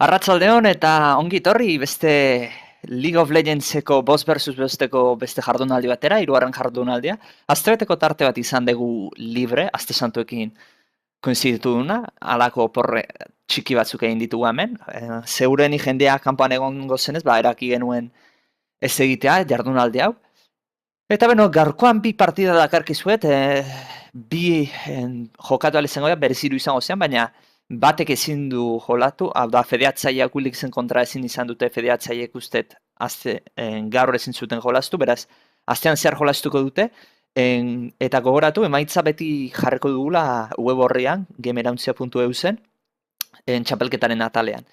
Arratsaldeon eta ongi etorri beste League of Legendseko boss versus besteko beste jardunaldi batera, hirugarren jardunaldia. Astebeteko tarte bat izan dugu libre, aste santuekin koinziditu duna, halako porre txiki batzuk egin ditugu hemen. Zeureni jendea kanpoan egongo zenez, eraki genuen ez egitea jardunaldi hau. Eta beno, gaurkoan bi partida dakarkizuet, bi jokatu ahal izango da, bereziru izango zen, baina batek ezin du jolatu, hau da, fedeatzaileak Williksen kontra ezin izan dute fedeatzaileek ustet gaur ezin zuten jolastu, beraz, astean zehar jolastuko dute, eta gogoratu, emaitza beti jarriko dugula web horrian, gamerauntzia.eu zen, txapelketaren atalean.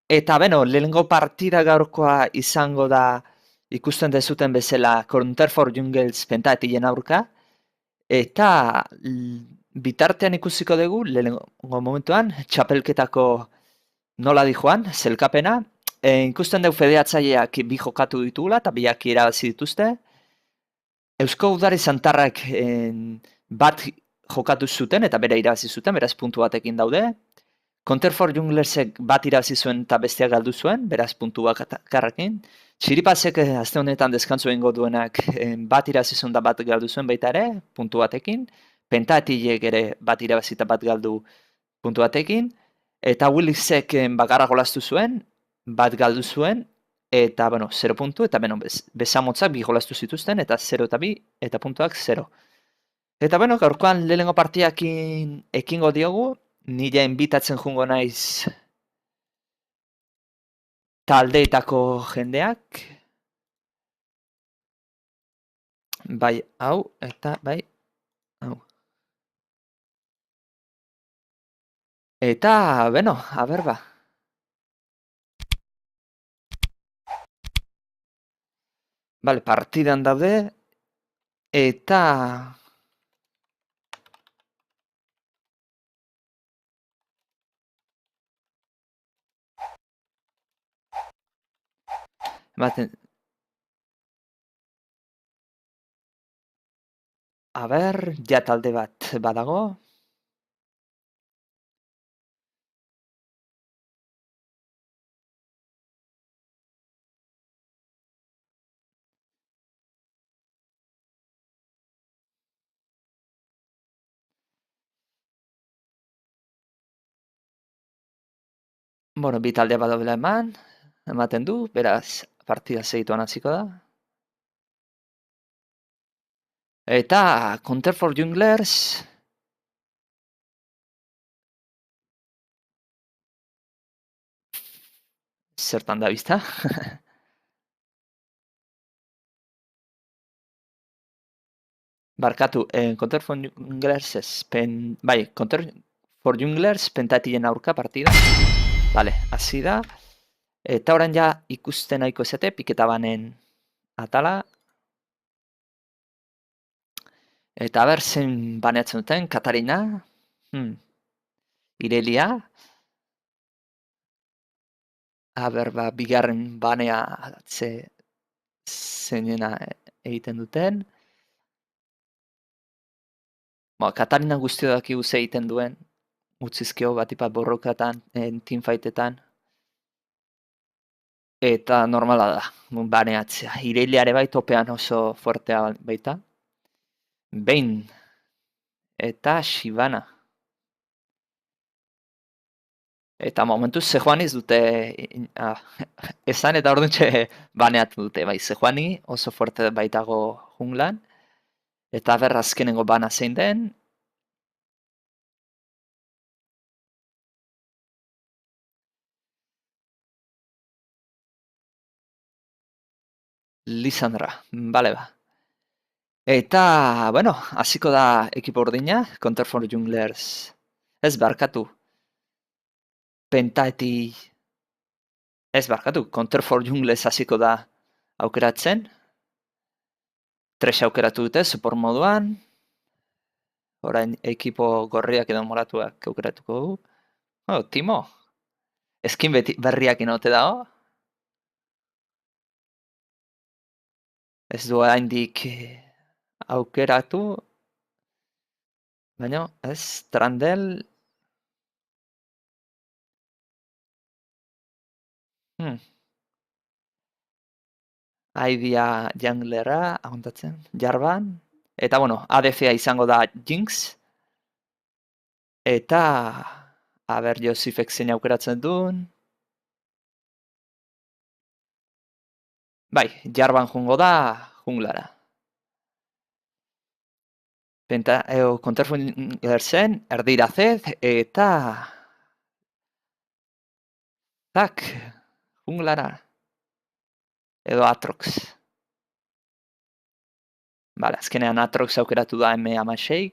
Eta beno, lehenengo partida gaurkoa izango da, ikusten dezuten bezala Counter for Jungles pentatilen aurka, eta bitartean ikusiko dugu, lehenengo momentuan, txapelketako nola di joan, zelkapena, ikusten dugu fedeatzaileak bi jokatu ditugula, eta biak irabazi dituzte. Eusko Udari Santarrak bat jokatu zuten, eta bere irabazi zuten, beraz puntu batekin daude. Counter for Junglesek bat irabazi zuen eta besteak galdu zuen, beraz puntu bakarrekin. Txiripasek azte honetan deskantzu egingo duenak bat irabazi zuen da bat galdu zuen baita ere, puntu batekin. Pentatilek ere bat irabazi eta bat galdu puntu batekin. Eta Willisek bakarra jolastu zuen, bat galdu zuen, eta, 0 puntu, eta, besamotzak bi jolastu zituzten, eta 0 eta 2, eta puntuak 0. Eta, gaurkoan lehenengo partiakin ekingo diogu, nire inbitatzen jungo naiz taldeetako jendeak. Bai, hau, eta bai, hau. Eta, a ber ba. Bale, partidan daude, eta... Ematen... A ber, ja talde bat badago. Bi talde badaudela ematen du, beraz, partida segituan hasiko da. Eta Counter for Junglers... Zertan da bizta? Barkatu, Counter for Junglers Counter for Junglers pentatilen aurka partida. Vale, hasi da. Eta orain ja ikusten nahiko esate, piketa banen atala. Eta ber, zen baneatzen duten, Katarina. Irelia. Aber, bigarren banea zeinena egiten duten. Katarina guztio dakigu ze egiten duen. Utzizkio batipat borrokatan, teamfightetan. Eta normala da, baneatzea. Ireliare bai topean oso fuertea baita. Behin. Eta Shibana. Eta momentuz Sejuani ez dute esan eta orduntxe baneatu dute. Bai, Sejuani oso fuerte baitago junglan. Eta berra azkenengo bana zein den. Lisandra, bale ba. Eta, hasiko da ekipo urdina, Counter for Junglers. Ez barkatu. Counter for Junglers hasiko da aukeratzen. 3 aukeratu dute, support moduan. Orain ekipo gorriak edo moratuak aukeratuko du. Timo. Eskin berriak inote dago. Ez du haindik aukeratu. Baina, ez, Trandel. Hmm. Aidia Janglera, aguntatzen, Jarban. Eta, bueno, ADC-a izango da Jinx. Eta, aber, Josifek zein aukeratzen duen. Bai, Jarban jungo da junglara. Counterfire zen, erdira Zed, eta... Zak, junglara. Edo Atrox. Bale, azkenean Atrox aukeratu da M16.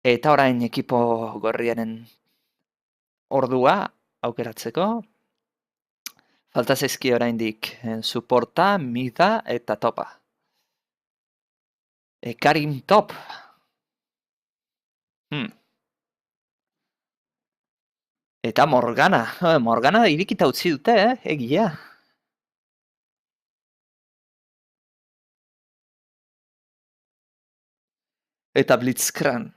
Eta orain ekipo gorriaren ordua aukeratzeko. Falta zaizki oraindik supporta, mida eta topa. Karim top. Eta Morgana. Morgana irikita utzi dute, egia. Eta Blitzcrank.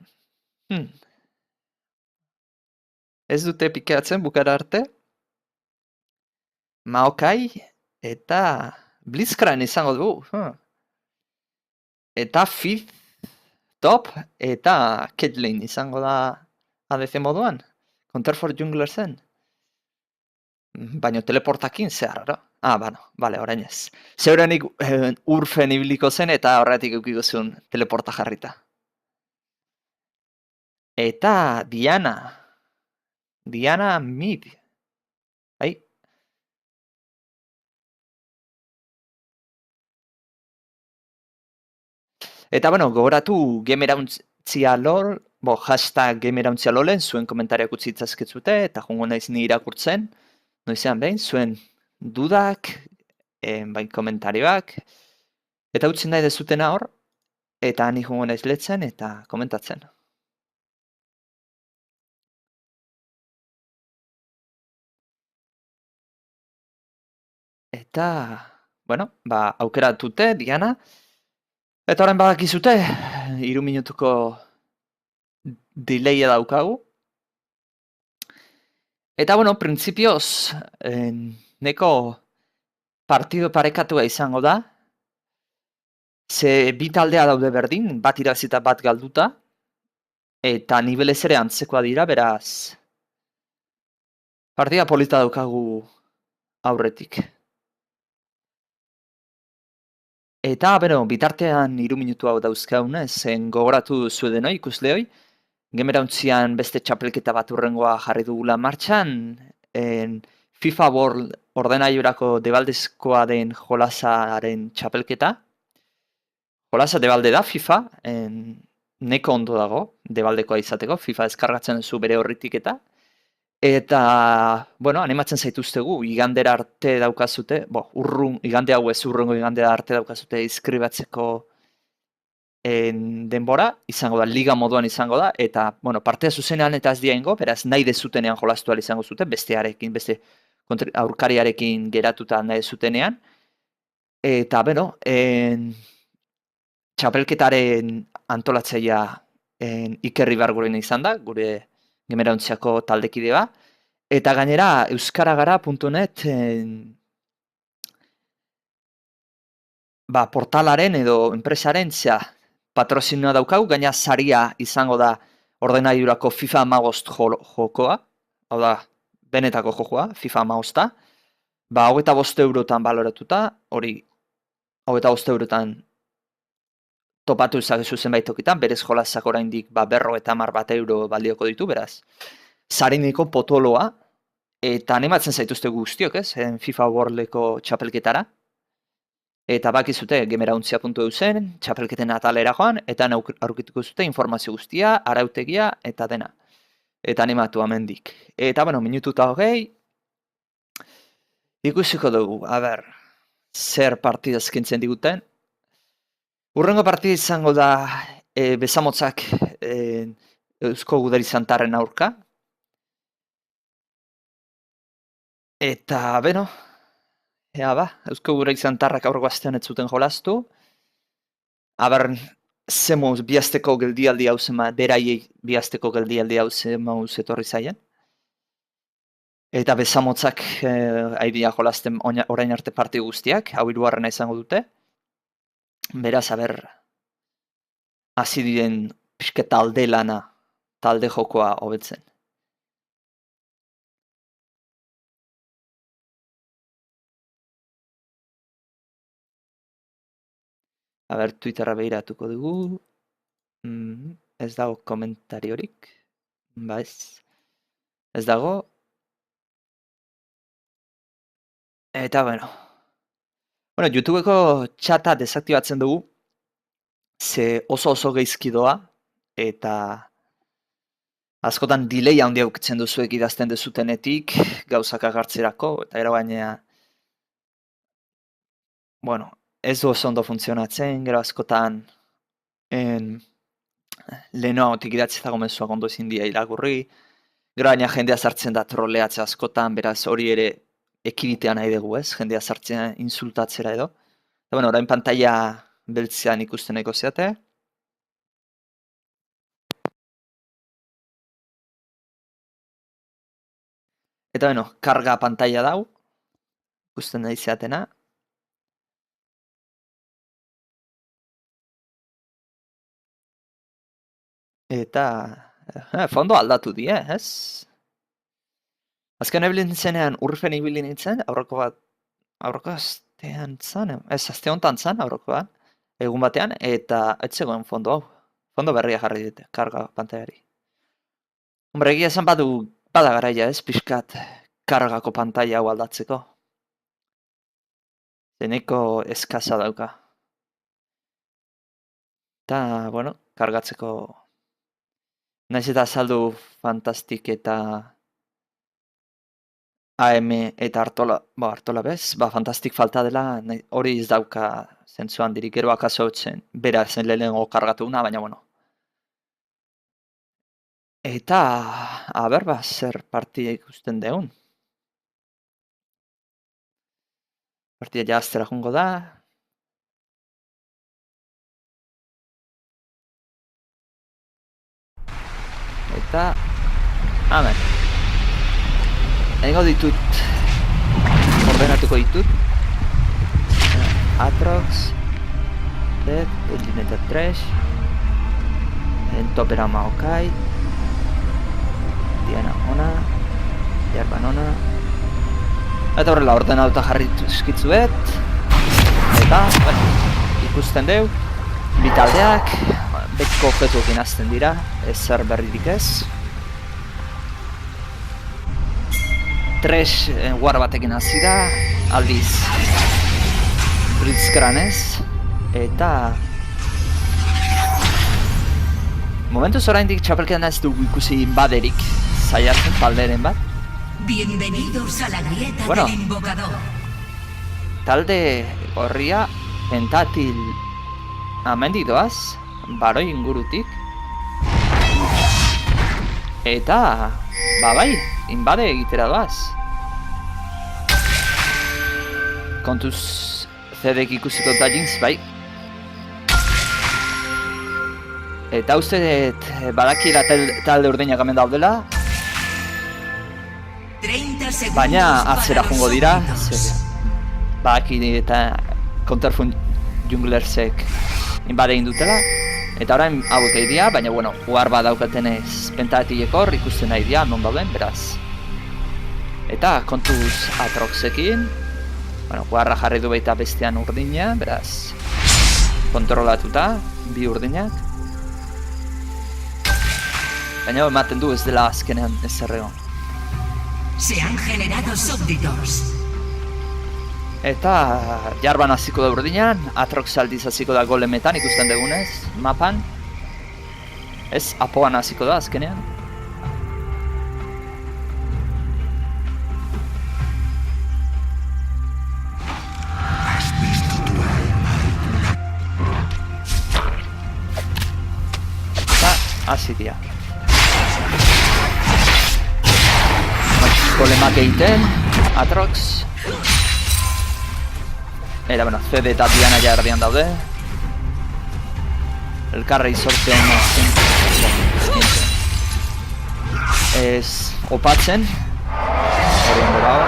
Ez dute pikeatzen bukara arte. Maokai eta Blitzcrank izango dugu. Eta Fifth top eta Caitlyn izango da ADC moduan. Counter for Jungler zen. Baina teleportakin zehar, bale, orain ez. Zeuranik urfen ibiliko zen eta horretik eukiko zuen teleporta jarrita. Eta Diana. Diana mid. Bai. Eta, bueno, gogoratu gemerauntzia lol, hashtag gemerauntzia lolen, zuen komentariak utzi itzazketzute, eta jongo naiz ni irakurtzen, noizean behin, zuen dudak, bai komentarioak, eta utzi nahi dezutena hor, eta ni jongo naiz letzen eta komentatzen. Eta, bueno, aukeratute, Diana, eta orain badakizute, 3 minutuko delaya daukagu. Eta, bueno, printzipioz, neko partido parekatua izango da. Ze bi taldea daude berdin, bat irazita bat galduta. Eta nibelez ere antzekoa dira, beraz. Partida polita daukagu aurretik. Eta, bero, bitartean 3 minutu hau dauzkaune, zen gogoratu zuedenoi, ikusleoi. Gemerauntzian beste txapelketa bat urrengoa jarri dugula martxan. FIFA World ordenaiorako debaldezkoa den jolasaren txapelketa. Jolasa debalde da FIFA, neko ondo dago, debaldekoa izateko, FIFA eskargatzen zu bere horritik eta. Eta, bueno, animatzen zaituztegu, igandera arte daukazute, igande hau ez urrungo igandera arte daukazute izkribatzeko denbora, izango da, liga moduan izango da, eta, bueno, partea zuzenean eta ez diaingo, beraz nahi dezutenean jolastu izango zute, beste aurkariarekin geratuta nahi dezutenean. Eta, bueno, txapelketaren antolatzaia Iker Ibarguren izan da, gure Gemerauntziako taldekidea. Eta gainera, euskaragara.net portalaren edo enpresaren patrozinoa daukagu, gaina saria izango da ordenailurako FIFA 15 jokoa, hau da, benetako jokoa, FIFA 15. 25 eurotan baloratuta, hori 25 eurotan topatu izakezu zenbait tokitan, berez jolasak oraindik 50 euro balioko ditu, beraz. Sariniko potoloa, eta animatzen zaituzte guztiok, ez? FIFA Worldeko txapelketara. Eta bakizute gemerauntzia.eu zen, txapelketen atalera joan, eta aurkituko zute informazio guztia, arautegia, eta dena. Eta animatu amendik. Eta, bueno, minututa hogei, ikusiko dugu, zer partida eskintzen diguten. Urrengo partida izango da bezamotzak Eusko Gudari Santarren aurka. Eta, beno, Eusko Gudari Santarrak aurreko astean ez zuten jolastu. Zemuz bihazteko geldialdi hau zema, beraiei bihazteko geldialdi hau zema etorri zaien. Eta bezamotzak aidia jolasten orain arte parti guztiak, hau hirugarrena izango dute. Beraz, hasi diren pixke talde lana, talde jokoa hobetzen. Twitterra behiratuko dugu. Ez dago komentariorik. Ba ez dago. Eta bueno, YouTubeko txata desaktibatzen dugu. Ze oso geizki doa. Eta askotan delay handia ukitzen duzuek idazten dezutenetik, gauzak agartzerako, eta erabainea, ez du oso ondo funtzionatzen, gero askotan lehenagotik idatzita gomenzuak ondo ezin dira irakurri, gero baina jendea sartzen da troleatzea askotan, beraz hori ere ekiditea nahi dugu, ez? Jendea sartzen insultatzera edo. Eta orain pantalla beltzean ikusten nahiko zeate. Eta karga pantalla dau, ikusten nahi zeatena. Eta fondo aldatu die, ez? Azken ebilin zenean urfen ibili nintzen, aurreko astean zan, aste honetan zan aurreko bat, egun batean, eta ez zegoen fondo hau. Fondo berria jarri dute, karga pantailari. Hombre, egia esan bada garaia ez, pixkat kargako pantaila hau aldatzeko. Zeneko eskaza dauka. Eta, kargatzeko naiz eta saldu Fantastik eta AM eta Artola bez, Fantastik falta dela, hori ez dauka zentzuan dirik, gero akaso hotzen, bera zen lehenengo kargatu una, baina Eta, zer partia ikusten deun. Partia jaztera jungo da. Eta, amen. Egingo ditut, ordenatuko ditut. Atrox, Dead, Eliminator Trash, Topera Maokai, Diana ona, Jarban ona. Eta horrela ordenatuta jarritu eskitzuet. Eta, ikusten deu, bitaldeak, betiko objektuekin azten dira, ezer berririk ez. Trash war batekin hasi da, aldiz Blitzkranez, eta momentuz oraindik txapelketan ez dugu ikusi baderik saiatzen talderen bat. Bienvenidos a la grieta del invocador. Talde gorria pentatil amendik doaz, baroi ingurutik. Eta, bai, inbade egitera doaz. Kontuz zedek ikusiko da jinx, bai. Eta uste badakira talde urdinak hemen daudela. Baina atzera jungo dira. Badaki eta counterfun junglersek inbade egin dutela. Eta orain hauek egitea, baina uhar bat daukatenez pentatileko hor ikusten nahi dira, non dauden, beraz. Eta kontuz Atroxekin, uharra jarri du baita bestean urdina, beraz, kontrolatuta, bi urdinak. Baina ematen du ez dela azkenean ez erregon. Se han generado súbditos. Eta Jarban hasiko da urdinan, Atrox aldiz hasiko da golemetan ikusten dugunez, mapan. Ez, apoan hasiko da azkenean. Eta hasi dira. Golemak egiten, Atrox. Eta, Fede eta Diana ja erdian daude. Elkarrei sorte hono ez opatzen. hori ondo dago.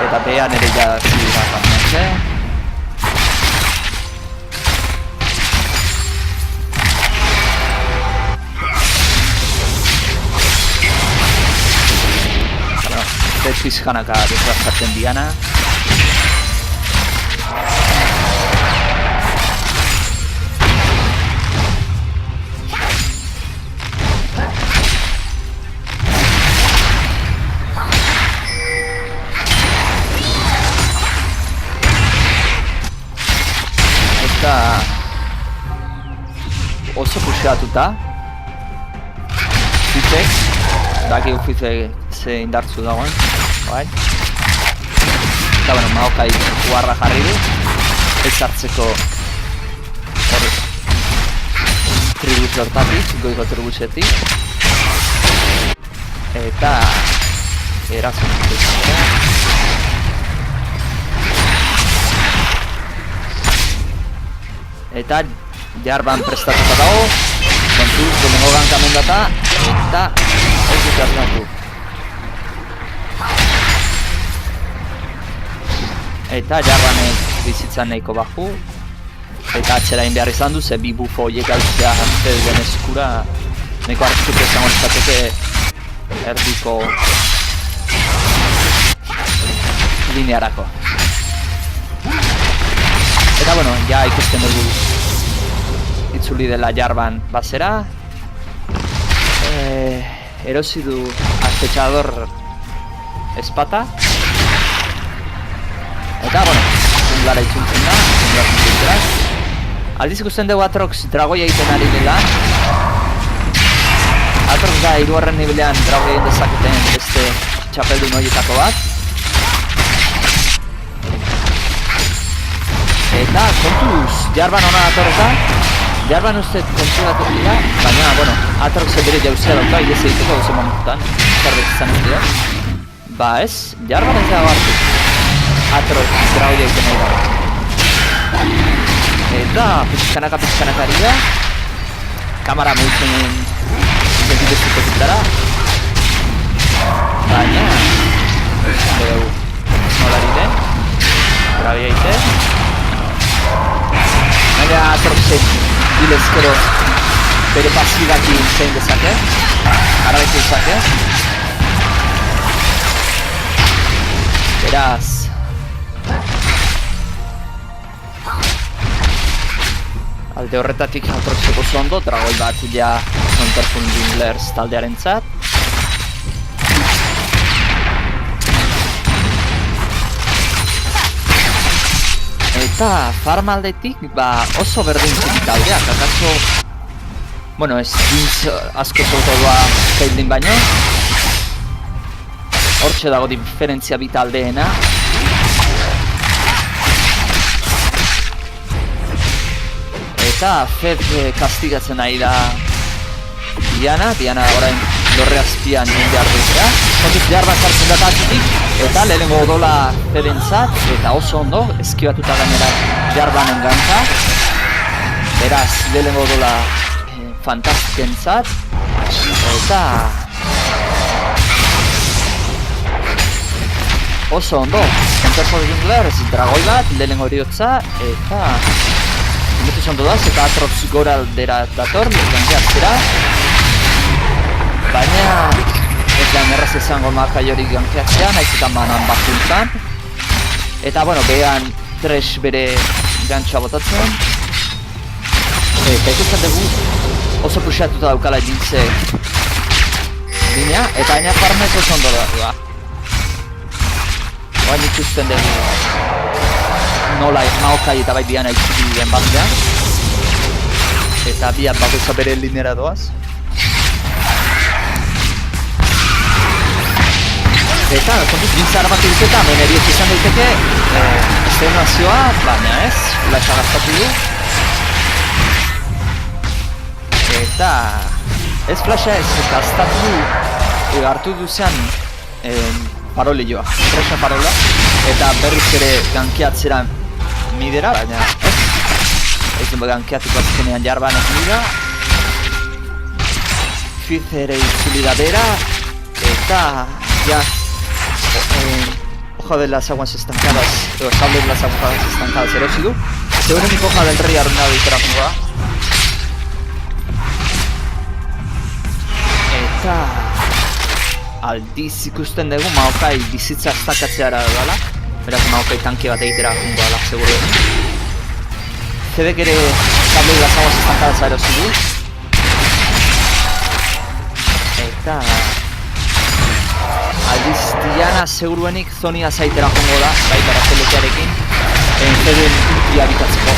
Eta behan ere jazzi bat batnatze. Bez pizkanaka desgastatzen diana. Eta oso puxeatuta Fitzek, daki Fitzek ze indartzu dagoen, bai? Eta bueno, Maokai guarra jarri du, ez hartzeko hori tribuz hortatik, goiko tribuzetik. Eta erazun dut. Eta jarban prestatuta dago, kontuz, lehenengo gankamen data, eta ez dut asmatu. Eta jarbanek bizitzan nahiko baju, eta atxera behar izan du, ze bi bufo horiek altzea den eskura, nahiko hartzuk ezango izateke erdiko linearako. Eta bueno, ja ikusten dugu itzuli dela jarban bazera. Erosi du acechador espata. Eta bueno, junglara itzultzen da, junglara itzultzeraz. Aldiz ikusten dugu Atrox dragoia egiten ari dela. Atrox da 3. nibelean dragoia egin dezaketen beste txapeldun horietako bat. Eta kontuz, jarban hona datorreta, jarban uste kontu datorrela, baina, bueno, Atroxek bere jauzea dauka, idez egiteko oso momentutan, zerbait izan ez dira. Ba ez, jarban ez dago hartu, Atrox dragoia egiten nahi dago. Eta, pizkanaka ari da, kamara mugitzen sentiteziko zutara, baina, dugu, nola den, dragoia egiten. Baina Atroxek bilezkero bere pasibaki zein dezake, arraitu dezake. Beraz, alde horretatik Atroxek oso ondo, dragoi bat ja Counterful Junglers taldearentzat. Eta farm aldetik, oso berdintzik taldeak, akaso... Bueno, ez dintz asko zautodoa Caitlyn baino. Hortxe dago diferentzia bi taldeena. Eta Fed kastigatzen ari da Diana orain dorre azpian nien behar duzera. Kontuz jarban sartzen dut atzitik, eta lehenengo odola Fedentzat, eta oso ondo, eskibatuta gainera jarbanen gantza. Beraz, lehenengo odola fantastikentzat, eta oso ondo, Counterful Junglers, dragoi bat, lehenengo horiotza, eta mutu ondo da, eta Atrox gora aldera dator, gankeatzera. Baina ez da erraz izango Maokai hori gankeatzea, nahiz eta manan bakuntzan. Eta bueno, behan Thresh bere gantxa botatzen. Eta ikusten dugu oso puxatuta daukala jintze linea, eta aina farmez oso ondo da. Oain ikusten dugu nola Maokai eta bai Diana itzuli den batean. Eta biak bakoitza bere lineara doaz. Eta, kontuz, gintzar bat iruketa, hemen eriotz izan daiteke estrenazioa, baina ez, flasha gastatu du. Eta, ez flasha ez, gastatu du, hartu duzean parolioa, presa parola, eta berriz ere gankeatzera midera, baina ez dut gankeatuko azkenean jarbanek mida. Fifth ere itzuli da bera, eta ja hoja de las aguas estancadas, edo sable de las aguas estancadas erosi du. Segurenik hoja del rey arruinado ditera jungo da. Eta aldiz ikusten dugu Maokai bizitza estakatzeara dela. Beraz Maokai tanke bat egitera jungo dela, segurenik. Zedek ere sable de las aguas estancadas erosi du. Eta aldiz Diana seguruenik zonia zaitera jongo da, bai, barazeletearekin zeden ultia bitatzeko,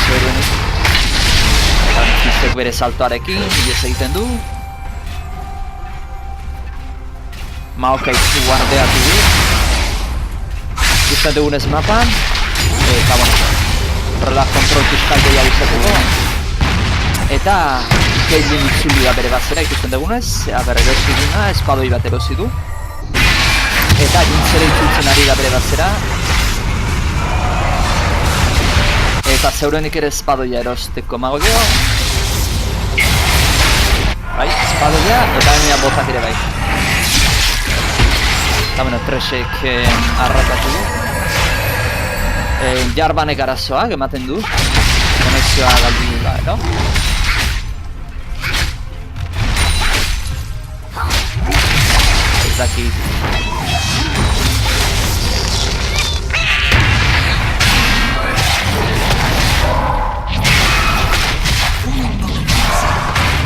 seguruenik. Eta Fistek bere saltoarekin, ies egiten du. Maokai guardeatu du. Ikusten dugunez mapan. Eta, bueno, relaz kontrol fiskal gehiago izateko. Eta Caitlyn itzuli da bere bazera ikusten dugunez, berre erosi duna, espadoi bat erosi du. Eta jintzera itzultzen ari da bere bazera. Eta zeurenik ere espadoia erosteko mago geho. Bai, espadoia eta henean botak ere bai. Eta bueno, Threshek arratatu du. Jarbanek arazoak ematen du. Konexioa galdu da, ero? Ez dakit.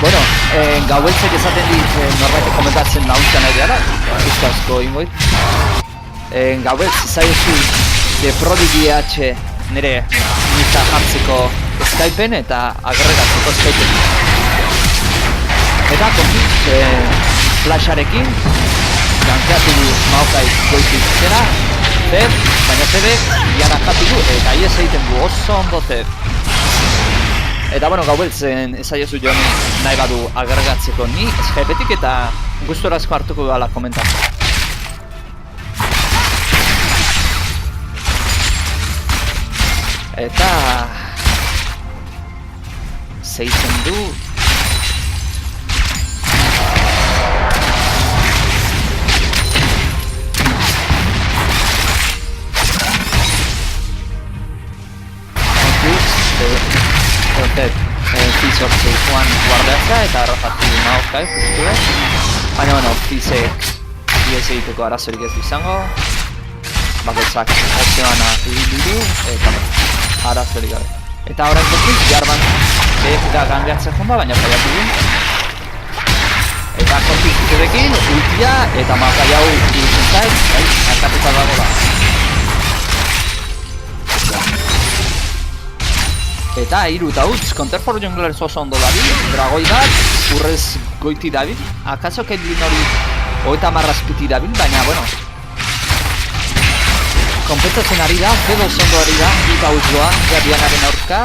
Bueno, gaueltzek esaten dit norbaitek komentatzen laguntza nahi dela, uste asko ingoit. Gaueltz zaiozu de Prodigy nire nita jartzeko Skypen eta agregatzeko Skypen. Eta konfit, flasharekin, gankeatu du Maokai goitik zera, Zed, baina Zedek jarakatu du eta ies egiten du oso ondo Zed. Eta bueno, gaueltzen esaiozu joan nahi badu agregatzeko ni Skypetik eta gustorazko hartuko dala komentatzen. Eta zeitzen du Fizortzei joan guardatzea eta arrojatu Maokai justu da. Baina bueno, Fizek ies egiteko arazorik ez du izango. Bakoitzak opzioana ibildu eta arazorik gabe. Eta orain kontiz, Jarban da gangeatzen joan baina faiatu du. Eta kontiz Zedekin, ultia eta Maokai hau irutzen zait, arkatuta dago da. Eta hiru eta utz, Counterfor Jungler oso ondo dabil, dragoi bat, urrez goiti dabil. Akaso Caitlyn hori 30 azpiti dabil, baina, bueno, konpetzatzen ari da, Zed oso ondo ari da, eta utz doa, Dianaren aurka.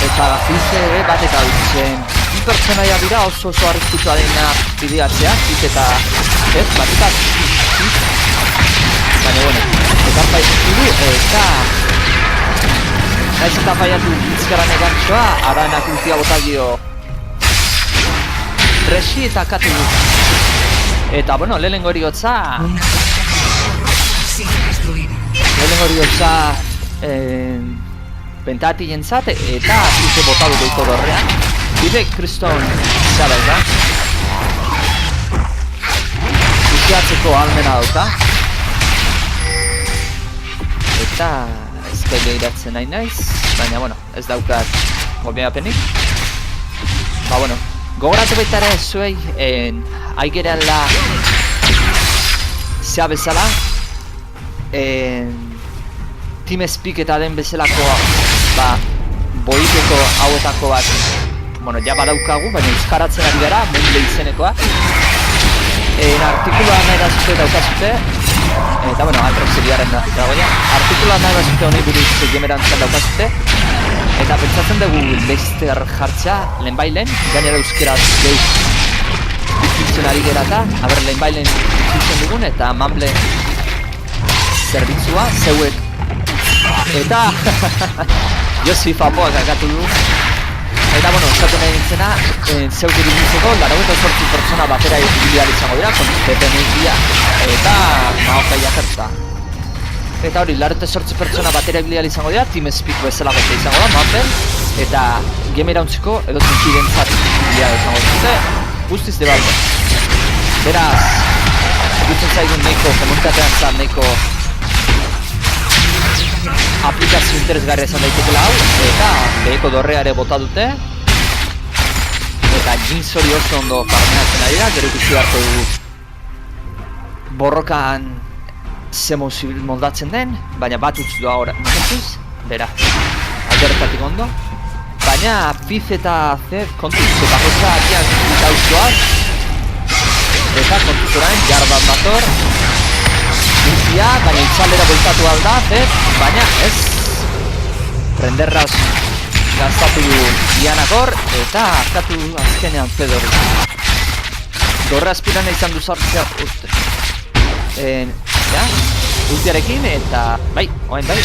Eta Fizz ere bat eta utzen. Bi pertsonaia dira oso arriskutsua dena bideatzea, Fizz eta Zed, bat eta Fizz. Baina, bueno, eta paizitu du, eta naiz eta faiatu bizkaran egantzoa, aranak ultia botagio Threshi eta akatu du. Eta, bueno, lehenengo horiotza pentati jentzat eta Fizz botadu goiko dorrean. Bide kriston zabel da. Usiatzeko almena dauka. Eta geiratzen nahi naiz, baina, bueno, ez daukat gobiapenik. Ba, bueno, gogoratu baita ere zuei, aigerean la zea bezala, Team Speak eta den bezalako, ba, boikeko hauetako bat, bueno, ja badaukagu, baina euskaratzen ari gara, Mundle izenekoa. Artikuloa nahi da zute daukazute, eta, bueno, Altrexeriaren dagoia. Artikuloa nahi da zute honei buruz gemerantzen daukazute. Eta pentsatzen dugu Leicester jartzea, lehenbailen, gainera euskeraz geuk ikitzen ari gerata. Aber, lehenbailen ikitzen dugun, eta Mumble zerbitzua, zeuek. Eta, Josi Fapoak akatu du. Eta, bueno, esatu nahi nintzena, zeuk iruditzeko, 98 pertsona batera ibili izango dira, kontepenegia eta maokaia zertza. Eta hori, 98 pertsona batera ibili izango dira, TeamSpeak bezala gote izango da, mapen, eta game irauntziko edo zinkidentzat ibili izango dute, guztiz de balde. Beraz, iruditzen zaigun nahiko, komunitatean zan nahiko aplikazio interesgarria izan daitekela hau, eta beheko dorreare bota dute, eta Jinx hori oso ondo farmeatzen ari da, gero ikusi beharko dugu borrokan ze moldatzen den, baina bat utz doa ora, momentuz, bera, alderretatik ondo, baina Fizz eta Zed kontuz, eta goza atiak eta ustoaz, eta kontuz orain, jarban bator, Bizia, baina itzalera boltatu alda, Zed, baina ez, renderraz gaztatu Dianakor, eta azkatu azkenean Zed hori. Dorre aspirana izan du sartzea, ultiarekin, eta bai, oain bai.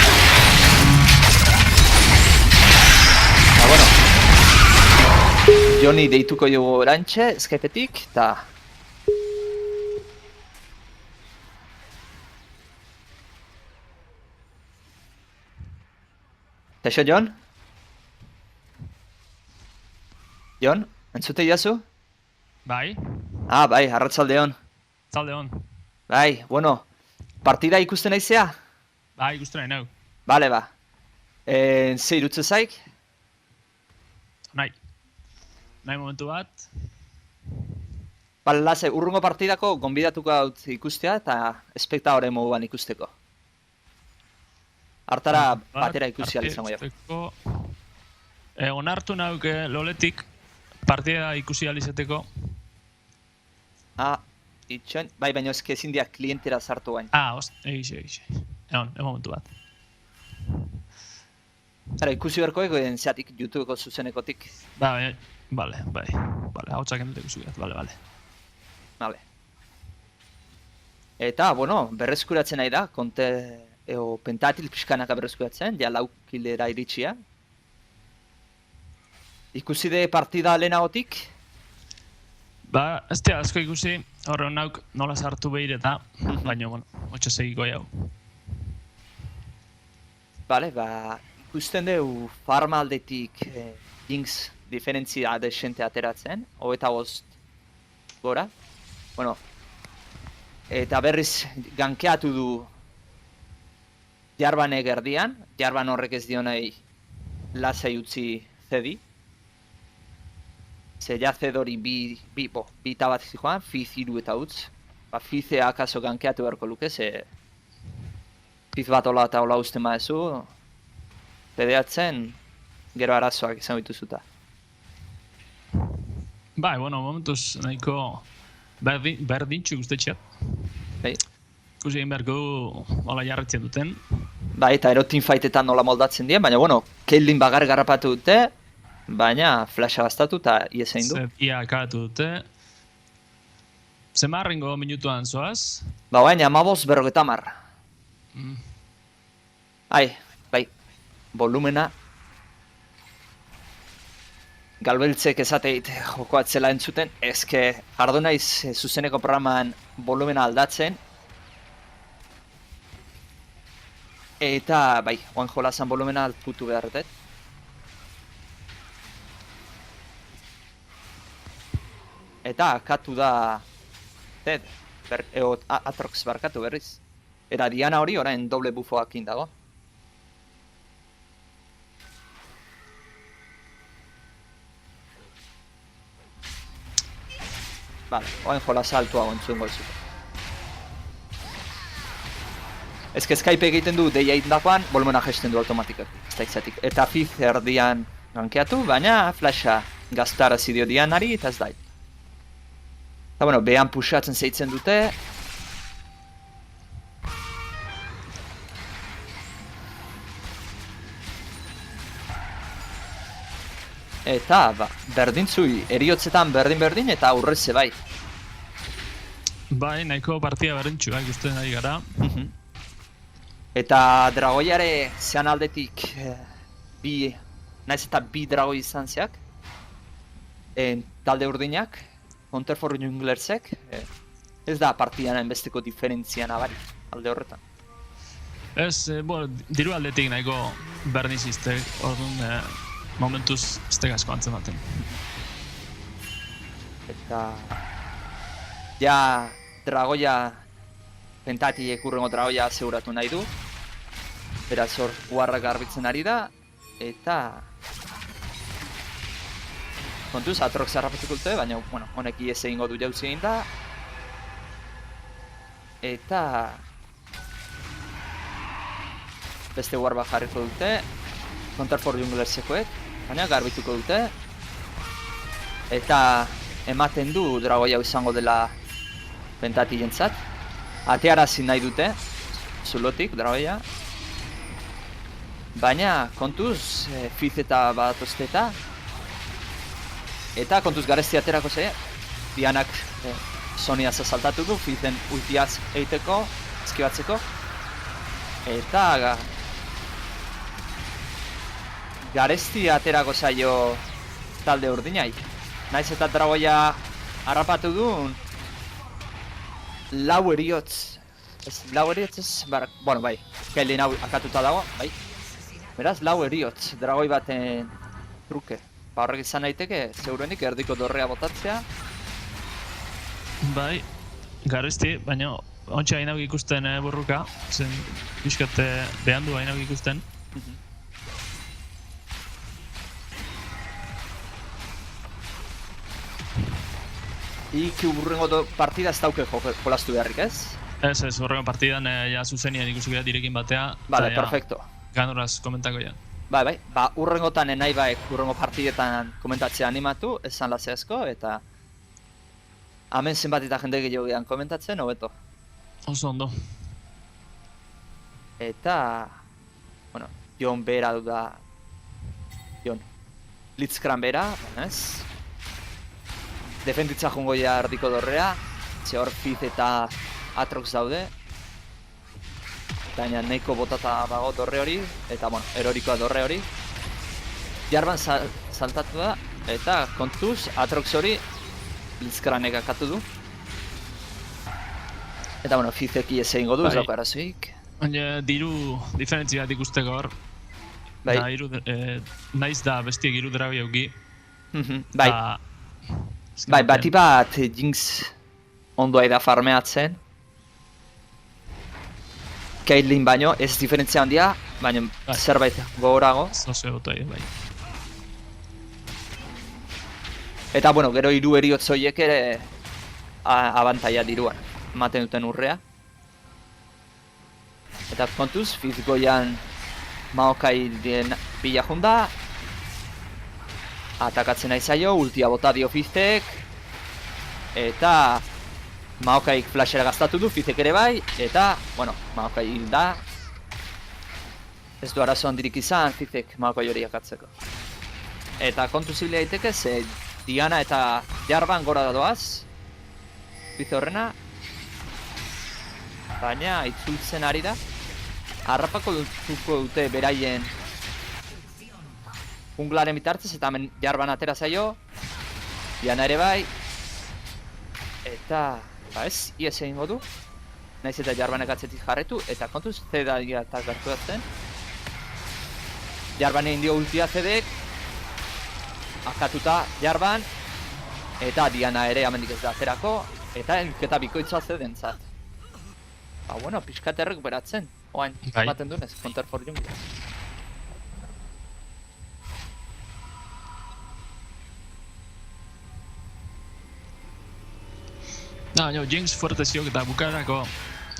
Bueno, Joni deituko dugu orantxe, Skypeetik, eta Kaixo, Jon? Jon, entzute jazu? Bai. Bai, arratsaldeon. Arratsaldeon. Bai, bueno, partida ikusten naizea? Bai, ikusten nahi nau. Bale, ba. Ze irutze zaik? Nahi momentu bat. Bale, lasai, urrungo partidako gonbidatuko haut ikustea eta espektadore moduan ikusteko. Hartara batera ikusi izango jago. Onartu nauke loletik partida ikusi izateko. Itxoen, bai, baina ezke ezin diak klientera sartu bain. Egixe. Egon momentu bat. Ikusi berko egoen zeatik, YouTubeko zuzenekotik. Bai, hautsak endute ikusi bat, bale. Eta, bueno, berreskuratzen nahi da, pentatil pixkanaka berreskuratzen, ja 4 kilera iritsia. Ikusi de partida lehenagotik? Ba, ez da asko ikusi, horre nauk nola sartu behir eta, baina, bueno, hotxe segiko jau. Bale, ba, ikusten dugu farma aldetik Jinx diferentzia desente ateratzen, 25 gora. Bueno, eta berriz gankeatu du Jarbanek erdian, Jarban horrek ez dio nahi lasai utzi Zedi. Ze ja Zed hori bi tabat joan, Fizz 3 eta utz. Ba, Fizzea akaso gankeatu beharko luke, ze Fizz bat hola eta hola uste maezu, pedeatzen gero arazoak izan dituzuta. Bai, bueno, momentuz nahiko berdintxu guztetxeat. Bai. Ikusi egin beharko hola jarretzen duten. Bai, eta ero teamfightetan nola moldatzen dien, baina, bueno, Caitlyn bagar garrapatu dute, baina flasha gastatu eta ies egin du. Ia akabatu dute. Zemarrengo minutuan zoaz? Ba, baina, 15:50. Bai, volumena. Galbeltzek esateit joko atzela entzuten, ezke jardu naiz zuzeneko programan volumena aldatzen. Eta, bai, oan jolazan volumena alputu beharretet. Eta akatu da Zed, Atrox barkatu berriz. Eta Diana hori orain doble bufoakin dago. Vale, oain jolaza altua gontzuen golzuko. Ez que Skype egiten du deia indakoan, volumena gesten du automatikak, ez da izatik. Eta Fizz erdian gankeatu, baina flasha gaztarazi dio Dianari eta ez da. Eta bueno, behan pushatzen zeitzen dute. Eta, ba, berdintzui, eriotzetan berdin eta aurreze bai. Bai, nahiko partida berdintxua ikusten ari gara. Eta dragoiare zean aldetik naiz eta bi dragoi izan zeak. talde urdinak, Counter for Junglersek, ez da partidanen besteko diferentzia nabari, alde horretan. Ez, diru aldetik nahiko berniziztek, orduan momentuz ez asko antzematen. Eta... ja, dragoia, pentatiek urrengo dragoia aseguratu nahi du. Beraz hor, uharrak garbitzen ari da, eta... kontuz, Atrox harrapatuko dute, baina, bueno, honek ies egingo du jauzi egin da. Eta... beste uhar bat jarriko dute, Counter for Junglersekoek, baina garbituko dute. Eta ematen du dragoi hau izango dela pentati jentzat. Atearazi nahi dute, zulotik dragoia. Baina kontuz, Fizz eta badatozte eta kontuz garesti aterako zaia. Dianak Soniaz asaltatu du, Fizzen ultiaz egiteko, eskibatzeko. Eta garesti aterako zaio talde urdinai. Naiz eta dragoia harrapatu duen, lau eriotz. Lau eriotz ez, bueno bai, Kailin hau akatuta dago, bai. Beraz, lau eriotz, dragoi baten truke. Horrek izan daiteke, zeurenik erdiko dorrea botatzea. Bai, garesti, baina ontsa hainau ikusten burruka, zen pixkat behan du hainau ikusten. Urrengo partida ez dauke jolastu beharrik, ez? Ez, urrengo partidan ja zuzenian ikusi gara direkin batea. Vale, perfecto. Ganuraz komentako ja. Bai, urrengotan nahi baek urrengo partidetan komentatzea animatu, esan laseazko, eta hemen zenbat eta jende gehiago gehan komentatzen, hobeto. Oso ondo. Eta, bueno, Jon bera du da, Jon, Blitzcrank bera, ez? Defenditza jongo ja erdiko dorrea, ze hor Fizz eta Atrox daude. Baina nahiko botata bago dorre hori, eta bueno, erorikoa dorre hori. Jarban saltatu da, eta kontuz, Atrox hori Blitzcrank akatu du. Eta bueno, Fizzek ies egingo du, ez dauka arazoik. Baina diru diferentzia bat ikusteko hor. Bai. Naiz da bestiek hiru dragoi auki. Bai. Bai, bati bat Jinx ondo da farmeatzen. Caitlyn baino, ez diferentzia handia, baina zerbait gogorago. Zose botoi, bai. Eta, bueno, gero hiru eriotz horiek ere abantaia diruan, ematen duten urrea. Eta kontuz, Fizz goian Maokai bila junda. Atakatzen nahi zaio, ultia bota dio Fizzek. Eta Maokaik flashera gaztatu du, Fizzek ere bai. Eta, bueno, Maokai hil da. Ez du arazo handirik izan, Fizzek Maokai hori akatzeko. Eta kontu zile daiteke, ze Diana eta Jarvan gora doaz. Fizz horrena. Baina, itzultzen ari da. Harrapako dute beraien junglaren bitartez, eta hemen Jarvan atera zaio. Diana ere bai. Eta, ez, ies egingo du. Naiz eta Jarvanek atzetik jarretu, eta kontuz Zeda eta gertu datzen. Jarvan egin dio ultia Zedek. Akatuta Jarvan. Eta Diana ere amendik ez da aterako. Eta elketa bikoitza Zedentzat. Ba, bueno, pixkat errekuperatzen. Oain, ematen dunez, Counter for Jungler. Baina, Jinx fuerte ziok eta bukarako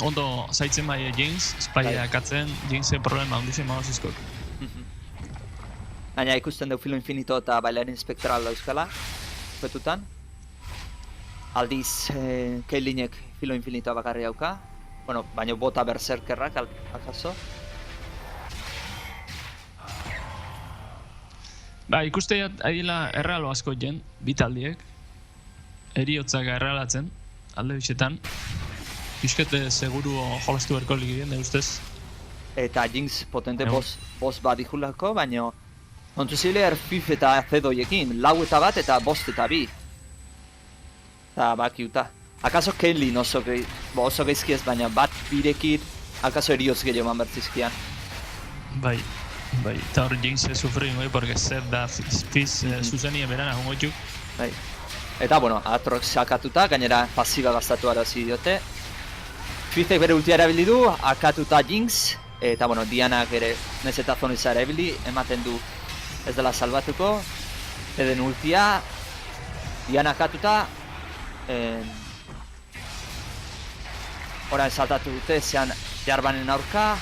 ondo zaitzen bai Jinx, espaia akatzen, Jinxen problema ondizien magozizkok. Baina ikusten dugu Filo Infinito eta Bailarin Spectral dauzkala, betutan. Aldiz, Caitlyinek Filo Infinitoa bakarri dauka. Bueno, baina bota berserkerrak akaso. Ba, ikuste adila errealo asko jen, bitaldiek. Eriotzak errealatzen, alde bitxetan. Piskete seguru jolastu berko ligien, ustez. Eta Jinx potente boss bat ikulako, baina Kontuzile Fif eta Zedoiekin, 4 eta 1 eta 5 eta 2. Eta bakiuta. Akaso Caitlyn oso gaizki ez, baina bat birekit, akaso erioz gehiago eman bertzizkian. Bai, eta hor Jinx sufri goi, porque zer da Fizz zuzenien beran ahongo txuk. Bai. Eta, bueno, Aatrox akatuta, gainera pasiba gastatu arazi diote. Fizzek bere ultia erabili du, akatuta Jinx, eta, bueno, Dianak ere nez eta zoniza erabili, ematen du ez dela salbatuko. Eden ultia, Diana akatuta, orain saltatu dute, zean Jarvanen aurka,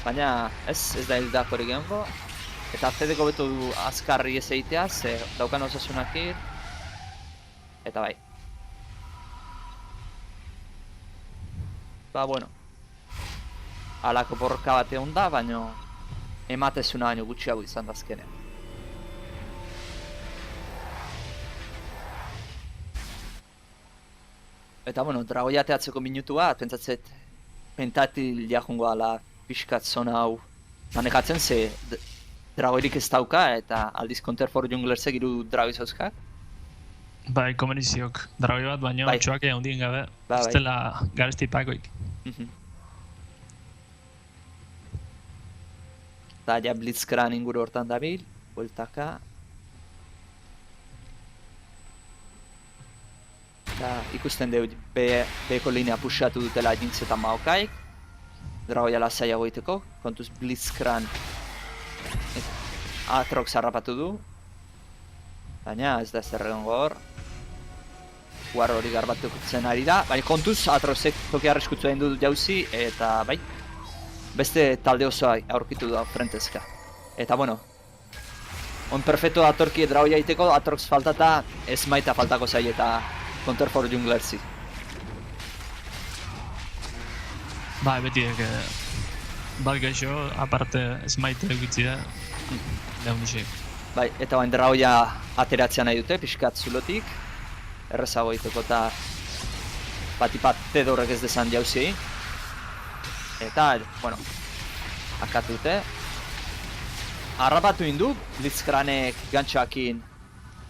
baina ez da hildako hori gehango. Eta Zedeko beto du azkarri ez egitea, ze daukan osasunak hir. Eta bai. Ba, bueno. Halako borroka bat egon da, baina ematezuna baino gutxiago izan da azkenean. Eta, bueno, dragoia teatzeko minutu bat, pentsatzet pentatil jahungo ala pixkat zona hau manekatzen, ze dragoirik ez dauka, eta aldiz Counter for Junglersek 3 dragoiz euskak. Bai, komeniziok, dragoi bat, baina Bai. txoak handien gabe, Bai. ez dela garesti pakoik. Eta ja Blitzcrank inguru hortan dabil, bueltaka. Eta ikusten dugu beheko linea pushatu dutela Jinx eta Maokaik. Dragoia lasaiago egiteko, kontuz Blitzcrank Aatrox harrapatu du. Baina ez da ez egongo hor. War hori garbatutzen ari da, baina kontuz Aatroxek toki arriskutzu egin du jauzi, eta bai, beste talde osoa aurkitu da frentezka. Eta bueno, on perfecto datorki dragoia egiteko, Aatrox faltata Smite faltako zai eta Counter for Junglersi. Bai, betiek bat gaixo, aparte Smite egitzi da, lehundixek. Bai, eta bain dragoia ateratzea nahi dute, pixkat zulotik. Errezago egiteko eta batipat Zedorrek ez dezan jauzi. Eta, bueno, akatute. Harrapatu indu, Blitzcranek gantxoakin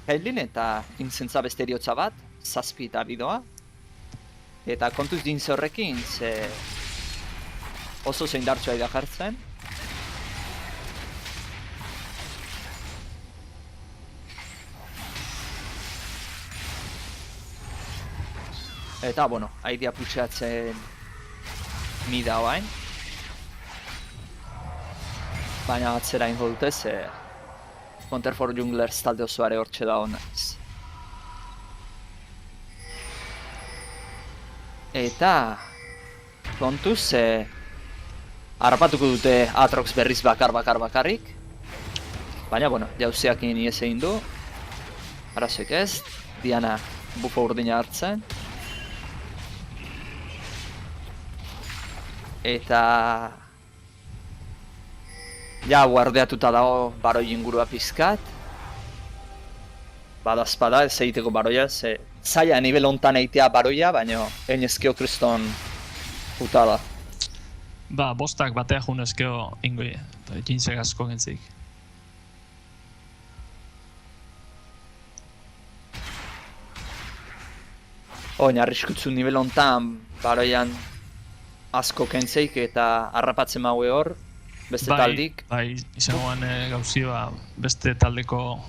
Caitlyn eta Jinxentza beste eriotza bat, 7 eta bidoa. Eta kontuz Jinx horrekin, ze oso zein dartsua da jartzen. Eta, bueno, haidea putxeatzen mida hoain. Baina atzera ingo dute, ze Counter for Junglers talde osoare hortxe da honaiz. Eta kontuz, harrapatuko dute Aatrox berriz bakarrik. Baina, bueno, jauziakin ies egin du. Arazoik ez, Diana bufo urdina hartzen. Eta ja guardeatuta dago baroi ingurua pizkat. Badazpada ez egiteko baroia, ze zaila nivel hontan egitea baroia, baina enezkeo kriston puta da. Ba, bostak batea junezkeo ingoi, eta Jinxek asko gentzik. Oin, arriskutzu nivel hontan baroian asko kentzeik eta harrapatzen maue hor, beste taldik. Bai, izangoan gauzioa beste taldeko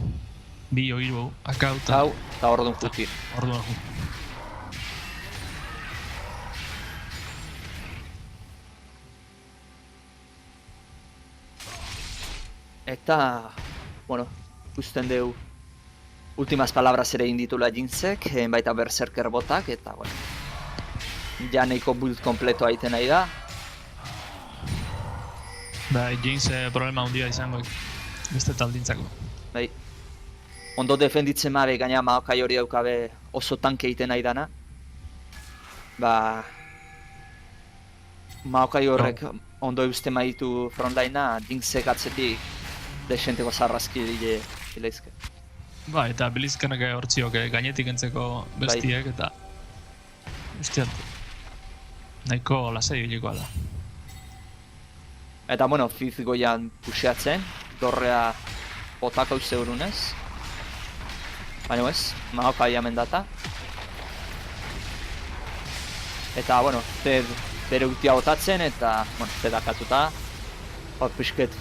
2 o 3 akauta. Hau, eta orduan juti. Orduan juti. Eta, bueno, ikusten dugu últimas palabras ere inditula Jinxek, baita Berserker botak, eta, bueno, ja nahiko build kompleto aiten nahi da. Bai, Jinx problema handia izango beste taldintzako. Bai, ondo defenditzen mabe, gaina Maokai hori daukabe oso tanke egiten nahi dana. Ba, Maokai horrek ondo eusten maitu frontlinea, Jinxek atzetik desenteko zarrazki dileizke. Ba, eta Blitzcranek hortziok gainetik entzeko bestiek, eta ustiat, nahiko lasai biliko ala. Eta, bueno, Fizz goian puxeatzen, dorrea botako uste urunez. Baina ez, Maokai hemen data. Eta, bueno, bere ultia botatzen eta, bueno, dakatuta. Hor pixket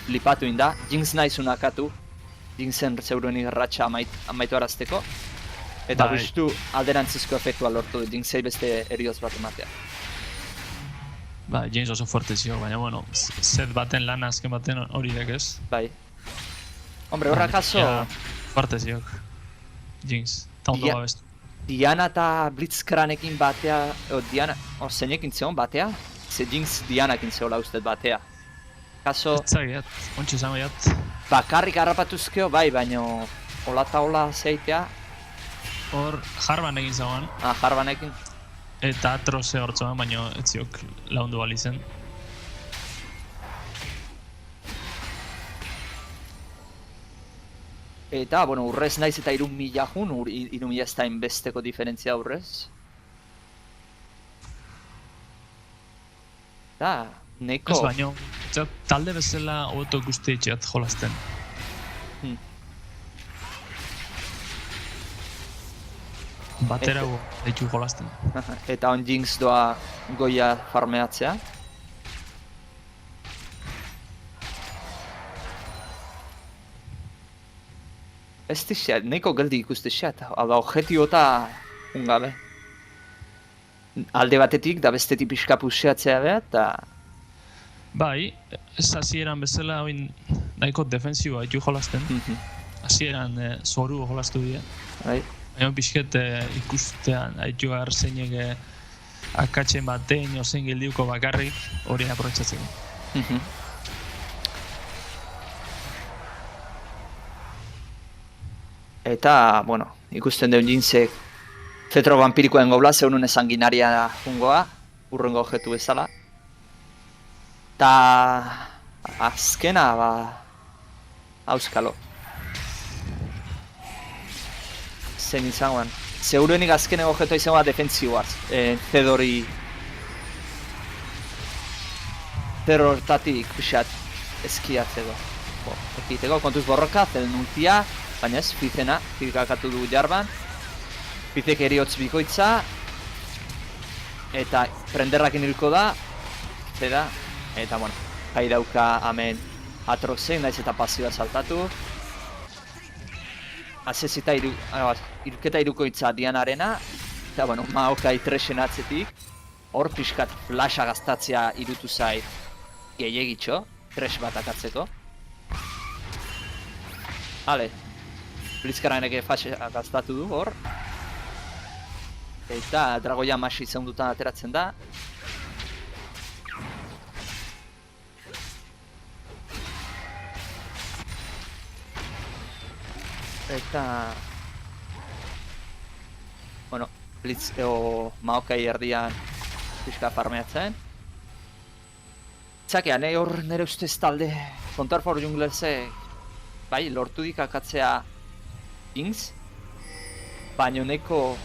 flipatu inda. Jinx naizun akatu. Jinxen zeuruenik erratxa amaitu arazteko. Eta justu alderantzizko efektua lortu du Jinxei beste erioz bat ematea. Ba, Jinx oso fuerte zio, baina, bueno, set baten lan azken baten hori dek ez. Bai. Hombre, horra kaso... Fuerte ziok. Jinx, eta ondo babestu. Diana eta Blitzcranekin batea... zeinekin zeon batea? Ze Jinx Dianakin zeola ustez batea. Kaso... Etzagiat, ontsi izango jat. Bakarrik harrapatuzkeo bai, baino... Ola eta ola zeitea. Hor, Jarbanekin zagoan. Jarbanekin. Eta Atroze hortzoan, baino ez ziok laundu bali zen. Eta, bueno, urrez naiz eta 3.000 jun, 3.000 ez da inbesteko diferentzia urrez. Eta, neko... Ez baino, talde bezala hobeto guzti etxeat jolazten. Batera ditu jolazten. Eta on Jinx doa goia farmeatzea. Ez dixet, neko geldi ikustexet, ala objektibo eta ungabe. Alde batetik da bestetik pixka puxeatzea behar, eta... Bai, ez hasieran bezala oin nahiko defensiboa ditu jolazten. Hasieran zoru jolaztu dira. Bai. Baina pixket ikustean haitu gar zeinek akatzen batein ozen gildiuko bakarrik hori aprobetxatzeko. Eta, bueno, ikusten deun Jinxek Cetro vampirikoen gobla, zeunun sanguinaria jungoa, urrengo objektu bezala. Ta azkena, ba, auskalo. Zen izangoan. Zeuruenik azkeneko objektua izangoa defensiboaz. Zedori... Zedortatik pixat eskiatzeko. Ekiteko, kontuz borroka, zeden ultia, baina ez, Fizena, Fizkakatu du jarban. Fizek eriotz bikoitza. Eta prenderrakin hilko da. Zeda, eta bueno, jai dauka hemen Atroxen, naiz eta pasioa saltatu. Azezita iruketa irukoitza Dianarena. Eta bueno, Maokai tresen atzetik. Hor pixkat flasha gaztatzea irutu zait gehiagitxo, tres bat akatzeko. Hale, Blitzcranek flasha gaztatu du hor. Eta Dragoia Masi zeundutan ateratzen da. Eta... Bueno, Blitz eo Maokai erdian pixka farmeatzen. Txakean, hor nire ustez talde Counter for Junglersek bai, lortu dik akatzea Jinx, baina neko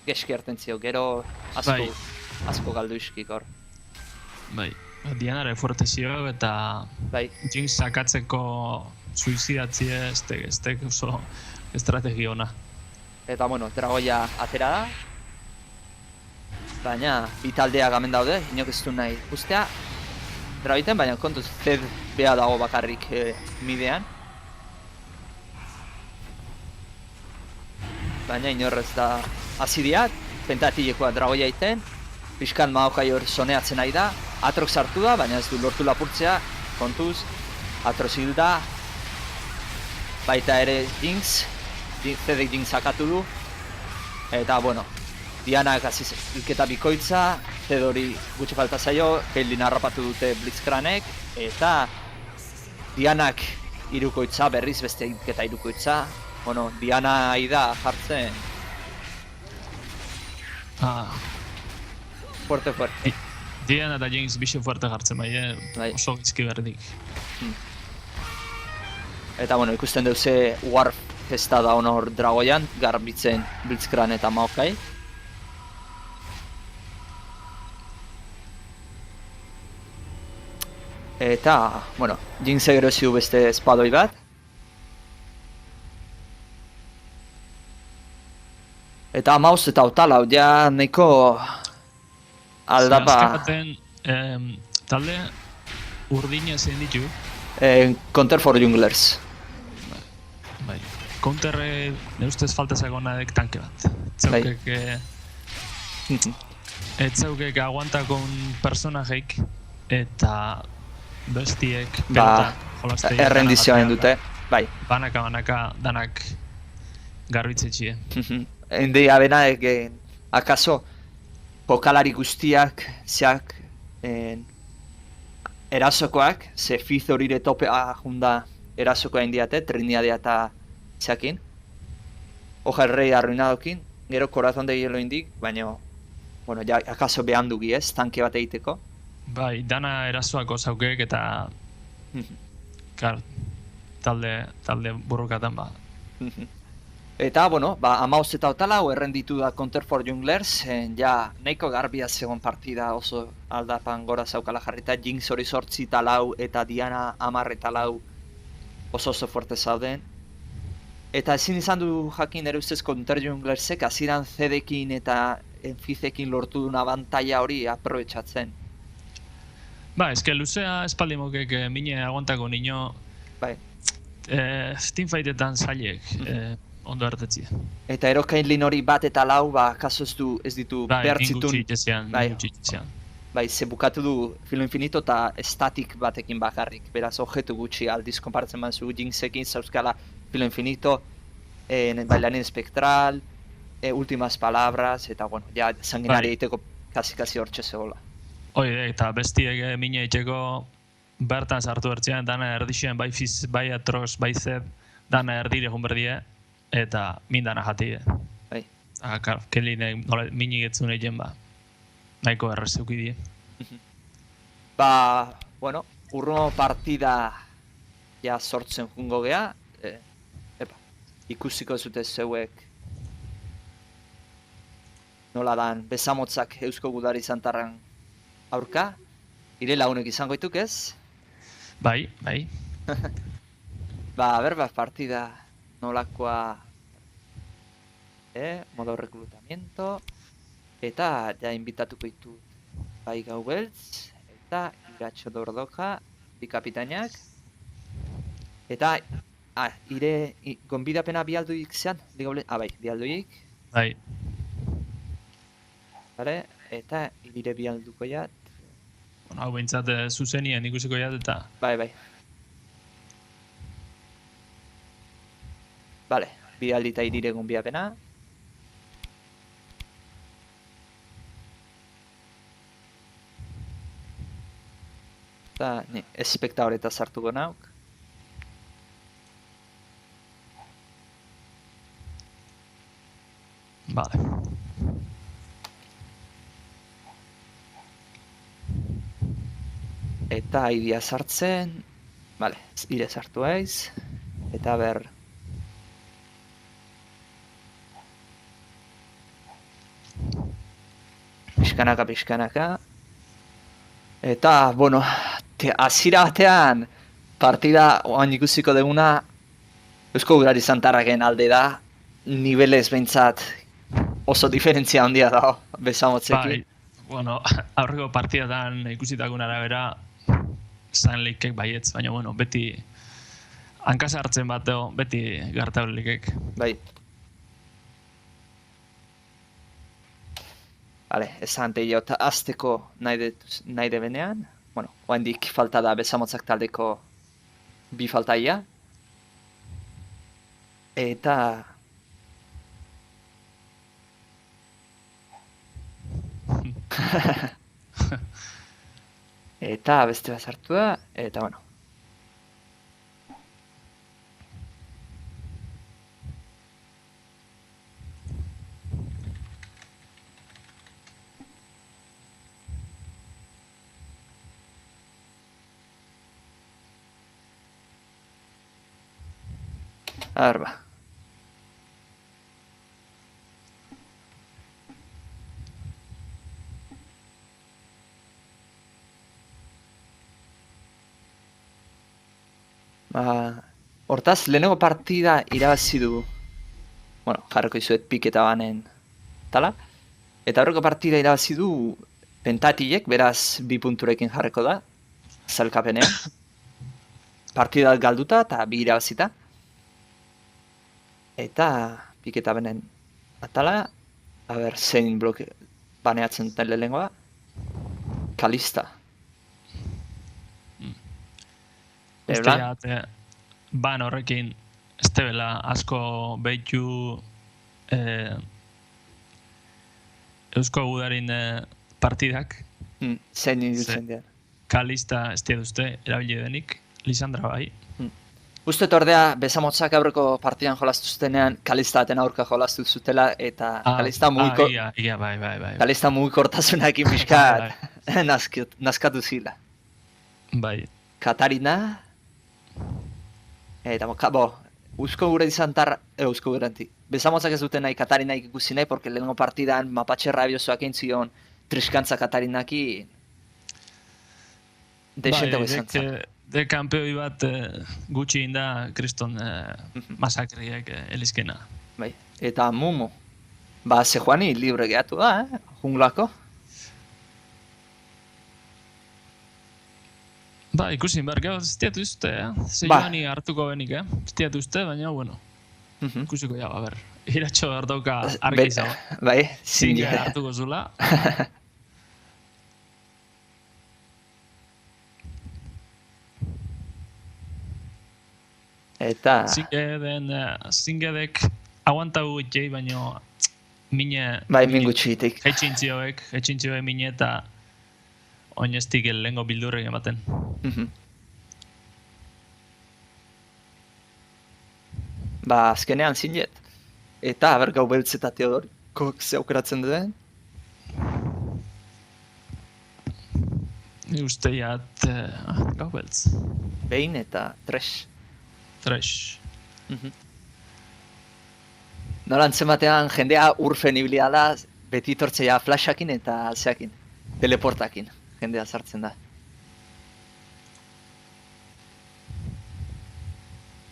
geski hartzen zio, gero asko galdu iskik hor. Bai, Dianare fuerte zio eta Jinx akatzeko suizidatzie estek oso estrategia ona. Eta bueno, Dragoia atera da. Baina, bi taldeak hemen daude, inok ez du nahi ustea. Dragoiten, baina kontuz Zed beha dago bakarrik midean. Baina inorrez da azidiak, pentatilekoa Dragoia iten. Piskan Maokai hor soneatzen nahi da. Atrox hartu da, baina ez du lortu lapurtzea. Kontuz, Atrox hil da. Baita ere Jinx, Zedek Jinx sakatu du. Eta, bueno, Dianak aziz ilketa bikoitza, Zedori gutxi falta zaio, Caitlyn harrapatu dute Blitzcranek, eta Dianak irukoitza, berriz beste ilketa irukoitza. Bueno, Diana aida jartzen. Fuerte. Diana eta Jinx bixe fuerte jartzen bai, oso gizki berdik. Eta bueno, ikusten deuze Warp festa da honor Dragoian, garbitzen Blitzcrank eta Maokai. Eta, bueno, Jinxek erosi du beste espadoi bat. Eta amauz eta otalau, ja nahiko aldapa Azken baten, talde urdina zein ditu, Counter for Junglers. bai. Counterre, ne ustez falta zagonadek tanke bat. Bai. Etzaukek aguantakon personajeik, eta bestiek pelotak jolastei. Errendizioen dute, bai. Banaka, danak garbitzetxie. Hendia bena, akaso, jokalari guztiak, zeak, erasokoak, ze fiz horire topea junda erasokoa indiate, triniadea eta zeakin. Hoja el rei arruinadokin, gero corazón de hielo indik, baina, bueno, ja, akaso behan dugi ez, tanke bat egiteko. Bai, dana erasoako zaukek eta klar, talde burrukatan ba. Eta, bueno, amauz eta otalau errenditu da Counter for Junglers, ja, nahiko garbia zegoen partida oso aldapan gora zaukala jarrita, Jinx hori 8 eta 4 eta Diana 10 eta 4 oso fuerte zauden. Eta ezin izan du jakin ere ustez Counter Junglersek hasieran CD-ekin eta Fizekin lortu duna abantaila hori aprobetxatzen. Ba, eske luzea espaldimokek mine aguantako nino Bai. teamfightetan zailek ondo hartetzi. Eta erokain lin hori bat eta 4, kaso ez ditu behartzitun. Bai, ze bukatu du Filo Infinito eta statik batekin bakarrik. Beraz, objektu gutxi aldiz konparatzen baduzu Jinxekin zauzkala Filo Infinito, bailarin espektral, últimas palabras, eta bueno, ja sanguinari egiteko kasi hortxe zegoela. Hoi, eta bestiek mine egiteko bertan sartu bertzean, dana erdixen, bai Fiz, bai Atrox, bai Zed, dana erdire egun berdie, eta min dana jati. Bai. Karo, kelinek mini getzun egin ba, nahiko errezeuki die. Ba, bueno, urruno partida ja sortzen jungo gea, ikusiko zute zeuek nola dan besamotzak Eusko Gudari Santarran aurka, ire lagunek izango dituk ez? Bai. Ba, partida nolakoa, modo rekrutamiento, eta ja invitatuko ditut bai Gau Beltz, eta Iratxo Dordoja, bi kapitainak, eta ire gonbidapena bialduik zean, bai, bialduik. Bai. Bale, eta ire bialduko jat. Bueno, hau behintzat zuzenien ikusiko jat eta... Bai. Bale, bialdi eta ire gonbidapena. Eta, espektaboreta sartuko nauk. Vale. Eta idea sartzen, vale, ire sartu aiz, eta ber... Pixkanaka. Eta, bueno, hasiera batean partida oan ikusiko deguna Eusko Gudari Santarraken alde da, nivelez behintzat oso diferentzia handia da, besamotzekin. Bai, bueno, aurreko partidatan ikusitakun arabera Sanlikek baietz, baina bueno, beti hankasa hartzen bateo, beti Gartablikek. Bai. Vale, esan tehiot, azteko nahi de benean. Bueno, oendik falta da besamotzak taldeko bi faltaia. Eta... eta beste bat sartu da, eta bueno. Arba. Hortaz, lehenengo partida irabazi du, bueno, jarriko izuet piketa banen tala, eta horreko partida irabazi du Pentatilek, beraz 2 punturekin jarriko da, zalkapenean. Partida galduta eta 2 irabazita. Eta piketa benen atala, zein bloke baneatzen duten lehenengoa, Kalista. Usteat, ban horrekin, ez dela asko behitu Eusko Gudarin partidak. Zein irutzen dira. Kalista ez duzte erabili denik, Lisandra bai. Uste ordea, bezamotzak aurreko partidan jolastu zutenean, Kalista baten aurka jolastu zutela, eta Kalista Kalista mugikortasunakin pixkat nazkatu zila. Bai. Katarina, eta Eusko gure izan Eusko guranti. Bezamotzak ez duten nahi Katarina ikusi nahi, porque lehenengo partidan mapatxe rabiosoak entzion triskantza Katarinaki desentego izan zen. De kampeoi bat gutxi inda kriston masakriek elizkena. Bai, eta Mumu. Sejuani libre gehatu da, junglako. Ikusi, gero zitiatu izte, Sejuani hartuko benik, zitiatu izte, baina, bueno, ikusiko jago, iratxo behar dauka argi izan. Bai, zinge hartuko zula. Eta... Zingedek aguantau jei, baino mine... Bai, min gutxitik. Etxintzioek mine eta oineztik lehengo bildurrek ematen. Azkenean zinget. Eta, gau beltz eta Teodorikok ze aukeratzen duen. Usteiat gau beltz. Behin eta Tresh. Nola antzematean jendea urfen ibilia da, beti tortzea flashakin eta zeakin, teleportakin, jendea sartzen da.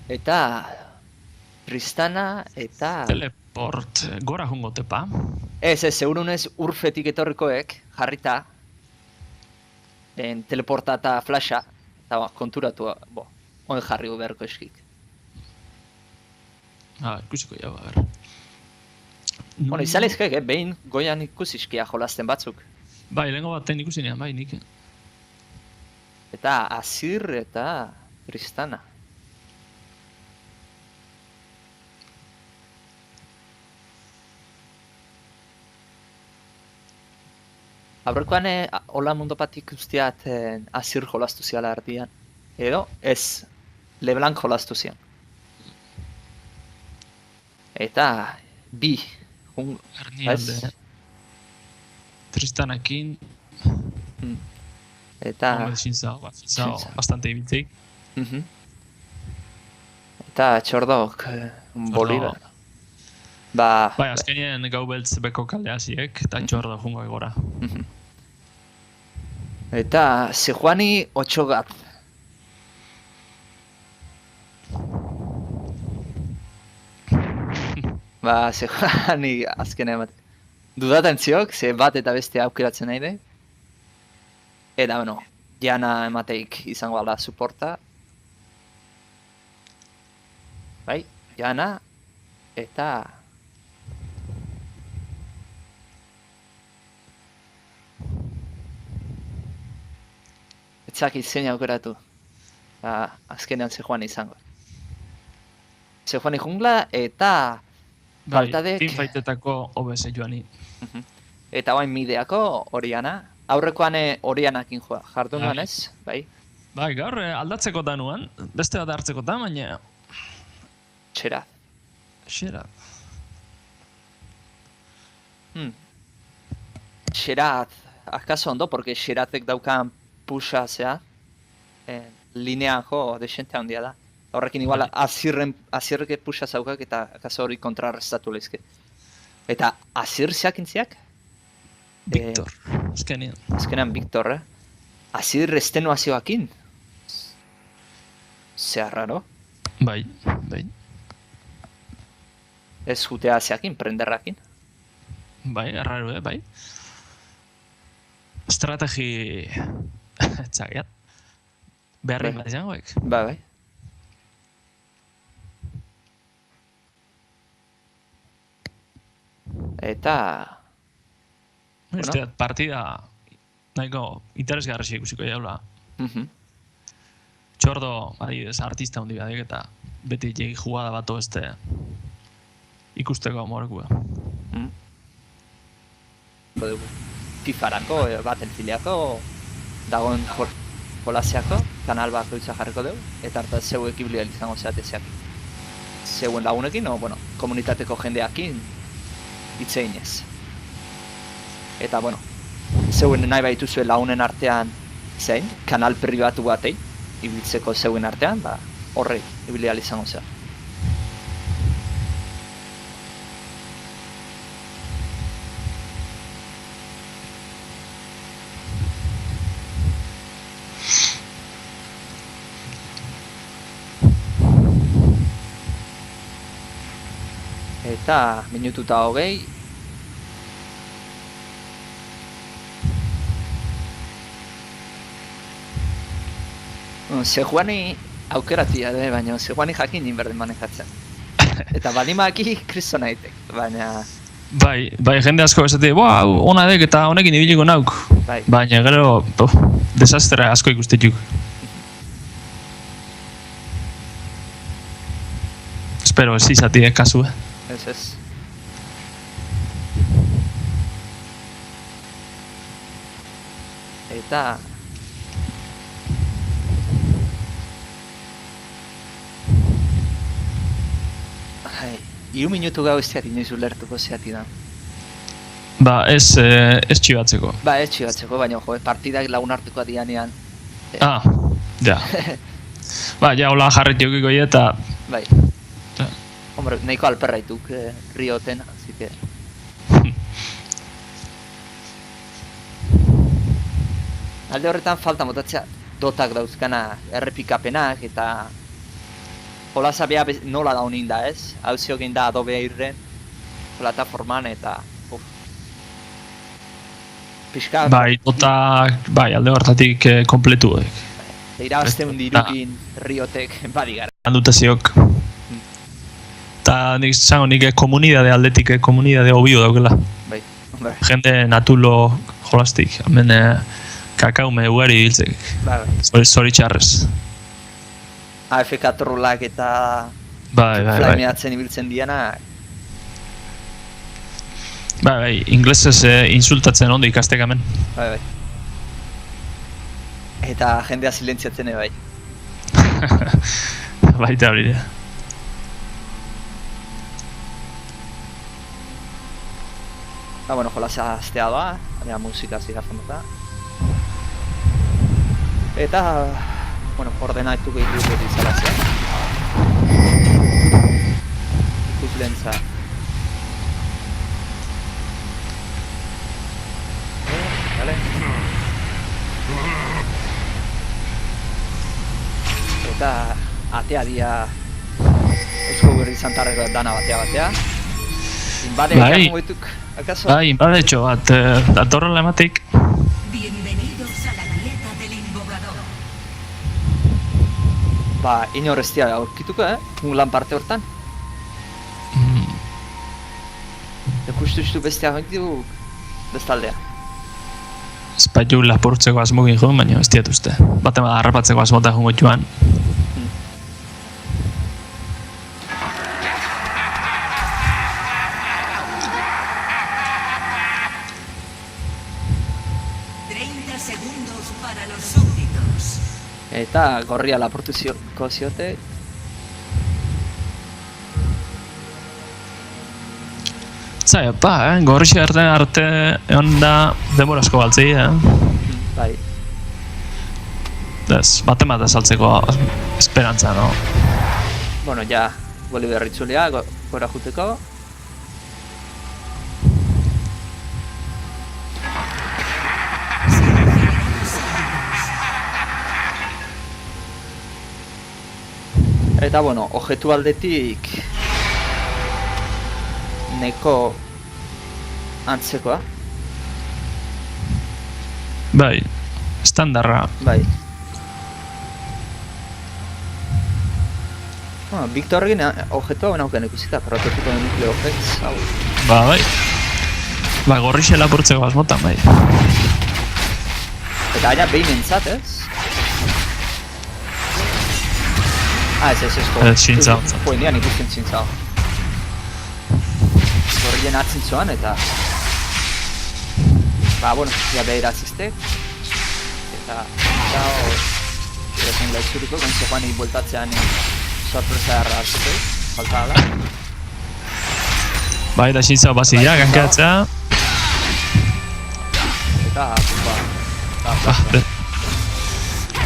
Eta Tristana eta... Teleport, gora jungo tepa? Ez, segurunez urfetik etorrikoek jarrita teleporta eta flasha, eta konturatu, on jarri beharko eskik. Ikusiko jau, Bueno, izalezkek, behin goian ikusiskia jolasten batzuk. Bai, lehenko baten ikusinean, bai, nik. Eta Azir eta Tristana. Aurrekoan hola mundopatik usteat Azir jolastu ziala ardian. Edo, ez, Leblanc jolastu zian. Eta, bi. Ernialde. Tristanakin. Eta... Zintzao, bastante ibiltzeik. Eta txordok, Bolivar. Bai, azkenien gau beltz beko kalde hasiek, eta txordo jungo egora. Eta Sejuani Otxogat. Sejuani azkenean bat. Dudaten ziok, ze bat eta beste aukeratzen nahi de. Eta, bueno, Jana emateik izango ala suporta. Bai, Jana, eta... Etzaki zein aukeratu. Azkenean Sejuani izango. Sejuani jungla, eta... Baltadek... Teamfightetako OBS joani. Eta bain mideako Oriana. Aurrekoan Orianakin jardunan ez, bai? Bai, gaur aldatzeko danuan, beste bat hartzeko da, baina... Xerat. Xerat, akaso ondo, porque Xeratek daukan puxa, zea, linean jo, desente handia da. Horrekin igual Azirrek puxa zaukak eta akaso hori kontrarrestatu lehizke. Eta Azir zeakintziak? Victor, azkenean. Azkenean Victor, Azir estenuazioakin? zeharra, no? Bai. Ez jutea zeakin, prenderrakin. Bai, erraru, bai. Estrategi txagiat. Beharrin bat izangoek. Bai. Eta... Uste, partida nahiko interesgarri ikusiko jaula. Txordo, adibidez, artista hundi badik eta beti jegi jugada bat ikusteko morekua. Fifarako, Battlefieldako, dagoen jolaseako, kanal bat jarriko dugu, eta harta zeu ekiblia izango zeatezeak. Zeuen lagunekin, komunitateko jendeakin hitz eginez. Eta, zeuen nahi baitu zuen lagunen artean zein, kanal pribatu batei, ibiltzeko zeuen artean, horre ibilia izango zea. Eta minututa hogei. Sejuani aukeratia, baina Sejuani jakin inberden manejatzen. Eta balimaki kristo nahitek, baina... Bai, jende asko esate, ona dek eta honekin ibiliko nauk. Baina gero, desastre asko ikustetuk. Espero ez izati kasu, Ez. Eta... Iru minutu gau ez zeati noiz ulertuko zeati da. Ez txibatzeko. Ez txibatzeko, baina partidak lagun hartuko dianean. Ja. Ja, hola jarret jokiko eta... Bai. Hombre, nahiko alperraituk rioten, así que... Alde horretan falta motatzea dotak dauzkana errepikapenak eta... Hola sabea nola da honin da, ez? Hau ziokin da Adobe irren plataforman eta... Pixka... Dotak, alde hortatik kompletuek. Irabazte hundirukin riotek badigara. Handutaziok. Eta nik zango nik komunidade aldetik, komunidade obio daukela. Bai, hombre. Jende natulo jolastik, hemen kakaume ugari biltzek. Zori txarrez. AFK trollak eta... Flameatzen ibiltzen dianak. Inglesez insultatzen ondo ikastek hemen. Bai. Eta jendea silentziatzen bai. Baita hori da. Jolasa aztea doa, musika zira fondota. Eta... ordenatu gehiago dut izalazia. Ikuslentza. Vale. Eta atea dia Eusko Berri Santarreko dana batea. Inbade ekan goituk, akaso? Inbadetxo bat, datorrela ematik. Bienvenidos a la dieta del invocador. Inorrestia aurkituko, lan parte hortan. Ikustu bestia goitu bestaldea. Espaitu lapurtzeko asmokin joan, baina ez diatuzte. Baten bada harrapatzeko asmota jongo joan. Eta gorria lapurtuko ziote. Zai, gorri xerten arte egon da demorasko baltzei, Bai. Baten bat azaltzeko esperantza, no? Ja, goli berritzulia, gora juteko. Eta, bueno, objektu aldetik neko antzekoa. Bai, estandarra. Bai. Victorrekin objektu hauen auken ikusita, prototipo de nucleo effects, hau. Bai. Ba, gorrixe lapurtzeko asmotan, bai. Eta aina behin entzat, ez? Ez. Txintzao. Indian ikusten txintzao. Gorrien atzin zoan, eta... Ba, bueno, ja behiraziztek. Eta... Erezen laizuriko, kontze joan bueltatzean sorpresa erra hartzeko, falta da. Bai, da txintzao bazila, gankeatzea. Eta,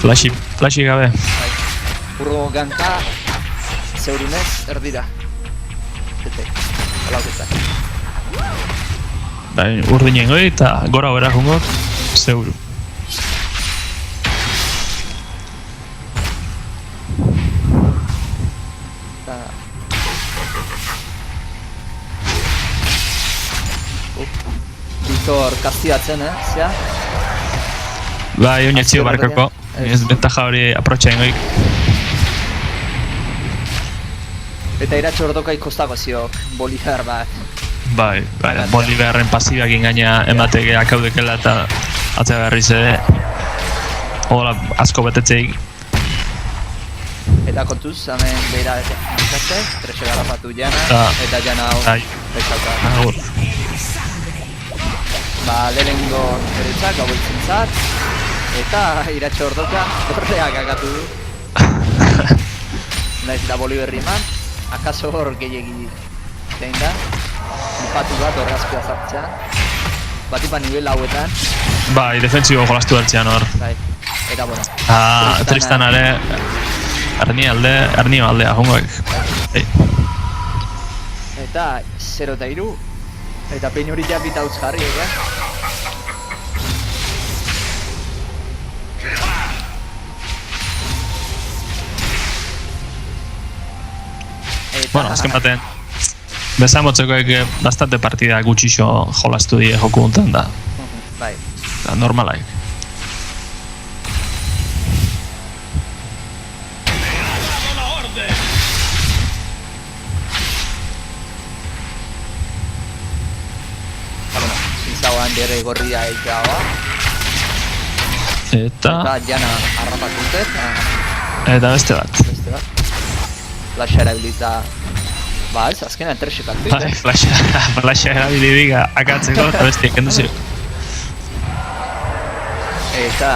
Flashi gabe. Urro ganka, zeurinez, erdira. Bete, alauketak. Bai, urdinen goi eta gora bera jungok, zeuru. Victor kastiatzen, zea? Bai, oinetxio barkako. Ez bentaja hori aprotxain goik. Eta iratxo ordokai kostako ziok, Bolivar bat. Bai, Bolivarren pasibak ingaina emateke akaudekela eta atzea berriz hola asko betetzeik. Eta kontuz, hemen behira nintzatzek, trexe garrapatu jana, eta jana hau bezalka. Agur. Ba, lehenengo beretzak, hau itzintzat, eta iratxo ordoka horreak agatu du. Naiz da Bolivarri eman, akaso hor gehiegi zein da, nipatu bat horrazpia zartzean, batipa nivel hauetan. Bai, defentsibo jolastu hartzean hor. Bai, eta bueno. Tristanare, Arnio aldea, jongoek. Eta 0 eta 3, eta pein hori ja bita utz jarri, Bueno, azken baten, bezamotzekoek bastante partida gutxixo jolastu die joku guntan da. Bai. Da, normalaik. Zintzagoan bere gorria eikaoa. Eta jana harrapatu dut. Eta beste bat. Flasha erabilita... Ba, ez, azkenean tresek aktu. Bai, flasha erabilidik akatzeko eta bestiek kendu ziok. Eta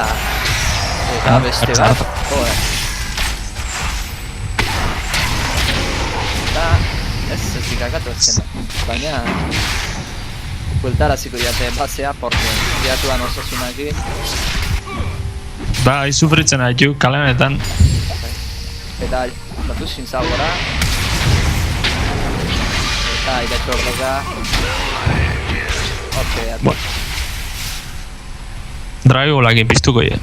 beste bat. Joder. Eta... Ez dikakatu ezken. Baina... Bueltaraziko diate basea, porque diatuan osasunakin. Ba, izufritzen haitu kalenetan. Eta batu zintzagora. Eta iratxo ordoka. Hortxe, Dragolakin piztuko ie.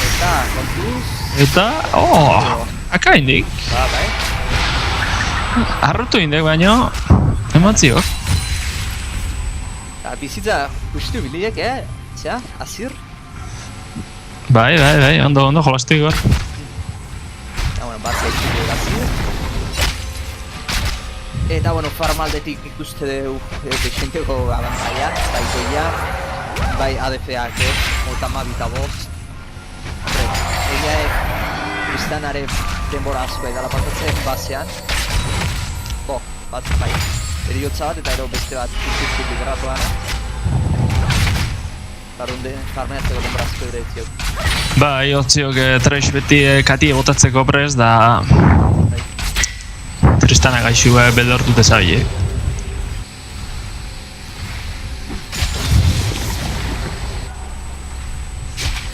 Eta, kontuz... Eta, akaindik. Bai. Arrotu indek baino, emantziok. Bizitza justu biliek, Zea, azir? Bai, ondo jolastu igor. Bueno, bat zaitzuko azir. Eta, bueno, farmaldetik ikuste dugu dexenteko abantaia, baikoia, bai ADF-ak, otamabita bost. Egiaek, Tristanare denbora asko edala patatzen basean. Bat, bai, eriotza bat eta ero beste bat ikustutik gratuan. Barunde, farmeatzeko denbora asko ere etziok. Bai, otziok tres beti katie botatzeko prez da... Tristana gaixu bedortut ezabile.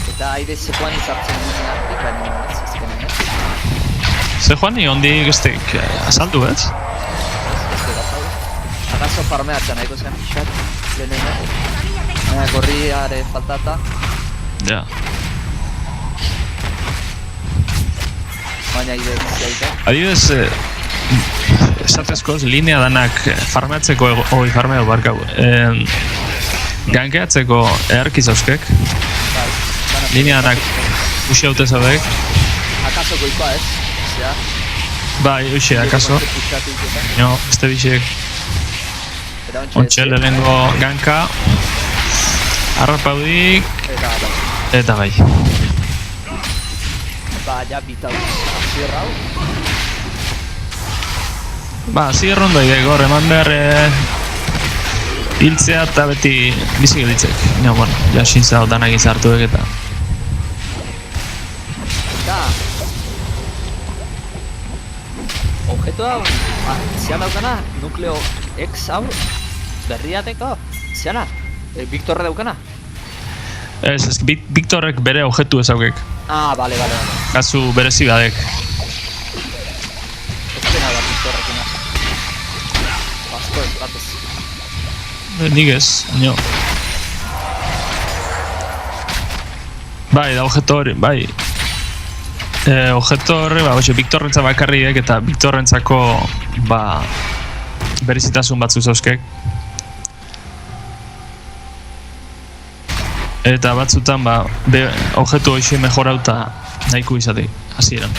Eta aire zekoan izartzen duen artik, baina ez ezkenen, Ze joan ni hondik estek azaldu ez? Akaso farmeatzen nahiko zen pixat, lehenengo. Gorriare faltata. Ja. baina idea egiten. Adibidez, esatezkoz, linea danak farmeatzeko, farmeo barkau, gankeatzeko eharkiz auskek. Linea danak usi haute zaudek. Akaso goikoa ez? Ja. Bai, usi, akaso. No, beste bisek. Ontxe lehenengo ganka. Arrapaudik. Eta bai. Ba, ja bitau. Zirrau. Ba, zirrondo ideko, eman behar hiltzea eta beti bizi gelitzek. Ja, bueno, ja sintzau danak izartuek eta. Eta... Objeto hau, zean daukana, nukleo X hau, berriateko, zeana, Victorre daukana? Ez, Victorrek bere objetu ezaukek. Ah, bale. Kasu berezi badek. Ez dena da Victorrekin hasi. Basko ez, batez. Nik ez, nio. Bai, da objeto hori, bai. Objeto horre, Victorrentza bakarriek eta Victorrentzako, berezitasun batzu zauzkek. Eta batzutan, objetu hoxe mejorauta nahiko izate, hasieran.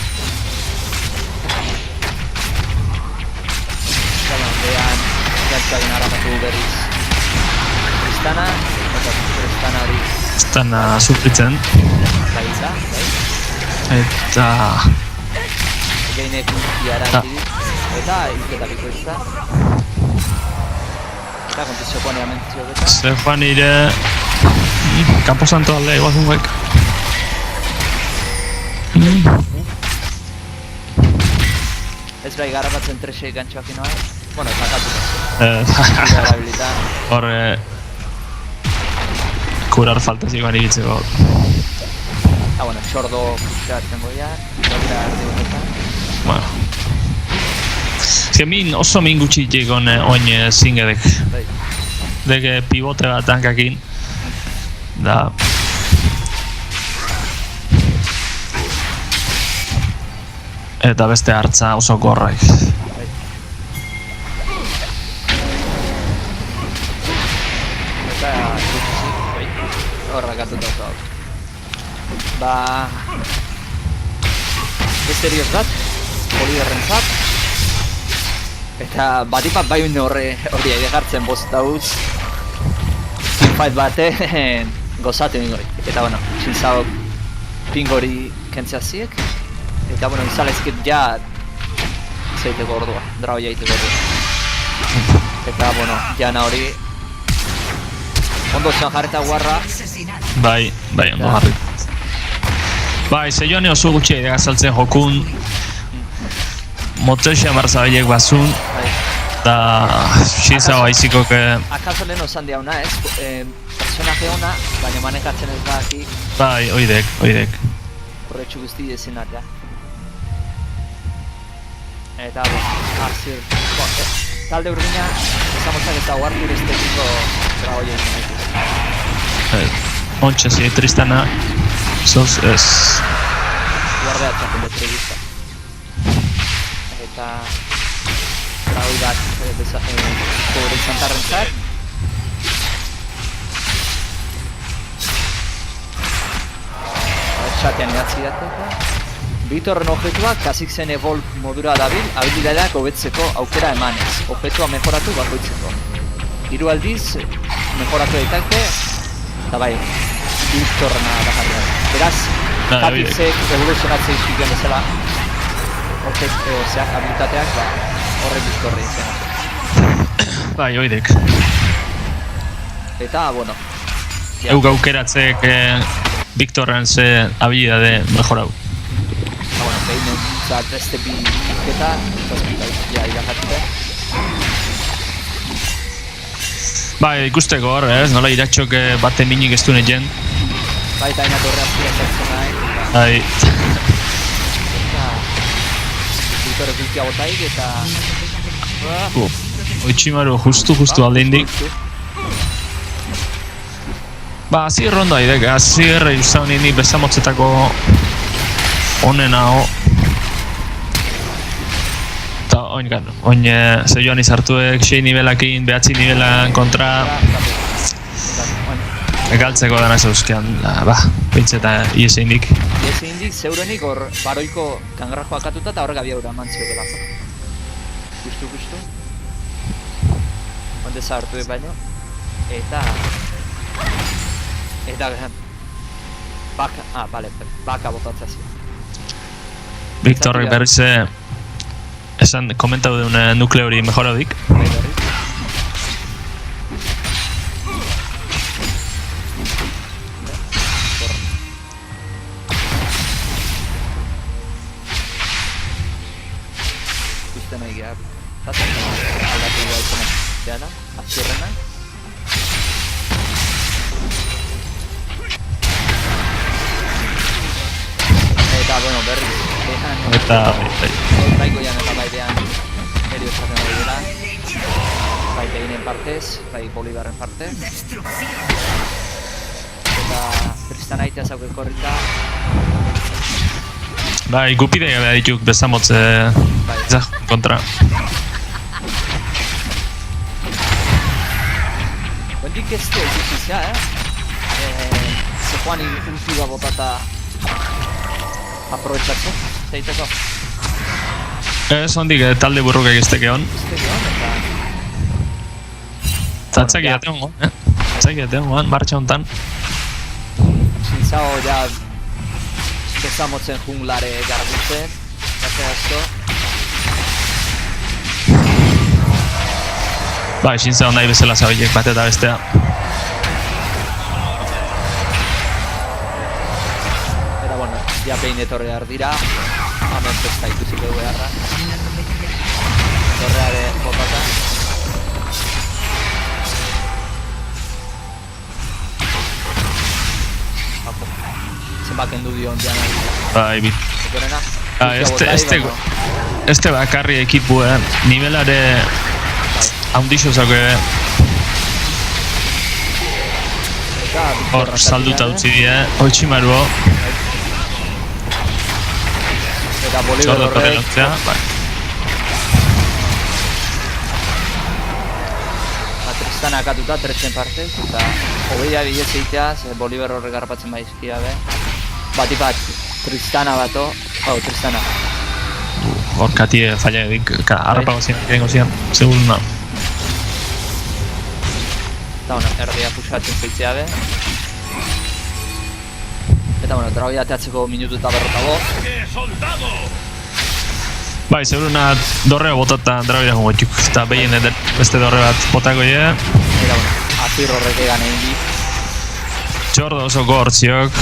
Behan, jantzaren harapatu berriz. Tristana, eta Tristana hori. Tristana sufritzen. Baitza, bai? Eta... Gainek unkiara antidik. Eta hilketariko izta. Eta kontizio koanea mentzio beta. Se joan nire... Campo Santo alde, iguazun guek. Ez bai garrapatzen tresei gantxoak inoa. Bueno, zakatu. Hor... Kurar faltazik bani bitzeko. Ah, bueno, txordo kutsaratzen goia. Txorda ardi honetan. Bueno. Zia oso min gutxitik oin zingedek. Deke pivote bat hankakin. Da... Eta beste hartza oso gorraik. Eta... Horra gatu dauka hau. Ba... Misterioz bat, Oliverrentzat. Eta batipat bai une hori egartzen bost dauz. Fight baten gozatu ingoi. Eta bueno, txintzau pingori kentziaziek. Eta bueno, izalezkit ja zeiteko ordua, drau jaiteko ordua. Eta bueno, jana hori ondo zen jarreta guarra. Bai, ondo jarrit. Bai, zeioan oso gutxi edega saltzen jokun. Motzexia marzabaiek bazun. Eta xintzau haiziko que... Akaso lehen osan diauna ez, personaje ona, baina manekatzen ez da aki. Bai, oidek. Horretxu guzti ezin artea. Eta, arzir, talde urdina, esamozak eta guardur estetiko tragoia izan nahi. Ontsa zi, Tristana, zoz ez. Guardea txapen detrevista. Eta... Tragoi bat, pobre izantarren zak. Txatean edatzi dateko. Victorren objetuak kasik zen evolve modura dabil, habilidadeak hobetzeko aukera emanez. Objetua mejoratu bakoitzeko. Hiru aldiz, mejoratu daiteke, eta bai, Victorrena bakarria. Beraz, Katizek evoluzionatzea izkiken bezala, zeak habilitateak, horrek Victorre izan. Bai, oidek. Eta, bueno. Euk aukeratzek Victorren ze habilidade mejorau. Bueno, behin entzat beste bi iketa, zazpita irakatute. Bai, ikusteko hor, nola iratxok baten minik ez duen egen. Bai, eta hainat horre azpira zartzen nahi. Bai. Eta... Victorre guztia botaik eta... Oitximaru justu aldeindik. Ba, azir rondo haidek, azir usaun ini bezamotzetako onena ho. oin zeioan izartuek 6 nivelakin, 9 nivelan kontra, galtzeko dana zeuzkean, bintzeta iese indik. Iese indik, zeurenik hor baroiko kangrajoa katuta eta hor gabiaura mantzio delako. Gustu. Onde zahartu baino. Eta baka botatzea zio. Victorrek berriz esan komentau duen nukleo hori mejoradik. Ikusten nahi geha. Aldatu gaitena. Deana, azierrena. Eta, bueno, berriz. Baiko jan eta baidean erio esaten hori dela. Bai Beinen partez, bai Bolivarren partez. Eta Tristan aitea zauke korrita. Bai, gupide gabe dituk bezamotze kontra. Ondik ez du egitizia, Zejuani ultiba botata aprobetxatzen, zeiteko. Ez ondik talde burruka egizteke hon. Zatzak jatean goan, Zatzak jatean goan, martxa hontan. Zintzao ja bezamotzen junglare garbitzen, gazte asko. Bai, Shinzao nahi bezala zabilek bat eta bestea. Eta bueno, ja behin etorrear dira. Hemen pesta ikusiko du beharra. Torreare botata. Zenbat kendu dion dian. Bai, bit. Etorena. Este bakarri ekipuen nivelare haundixo zauke hor salduta utzi die, Oichimaruo. Eta Bolivar horrek. Tristan akatuta, tretzen partez, eta hogeia bidez egitea, ze Bolivar horrek garrapatzen baizkia be. Batipat, Tristana bato, Tristana. Hor katie falla edik, harrapago zian, egingo zian, segun na. Eta bueno, erdia puxatzen zeitzea be. Eta bueno, dragoi ateatzeko minutu eta berrotago. Bai, seguruna dorrea botata dragoi dago gotik, eta behien beste dorre bat botako ie. Eta bueno, azir horrek egan egin di. Txordo oso gortziok.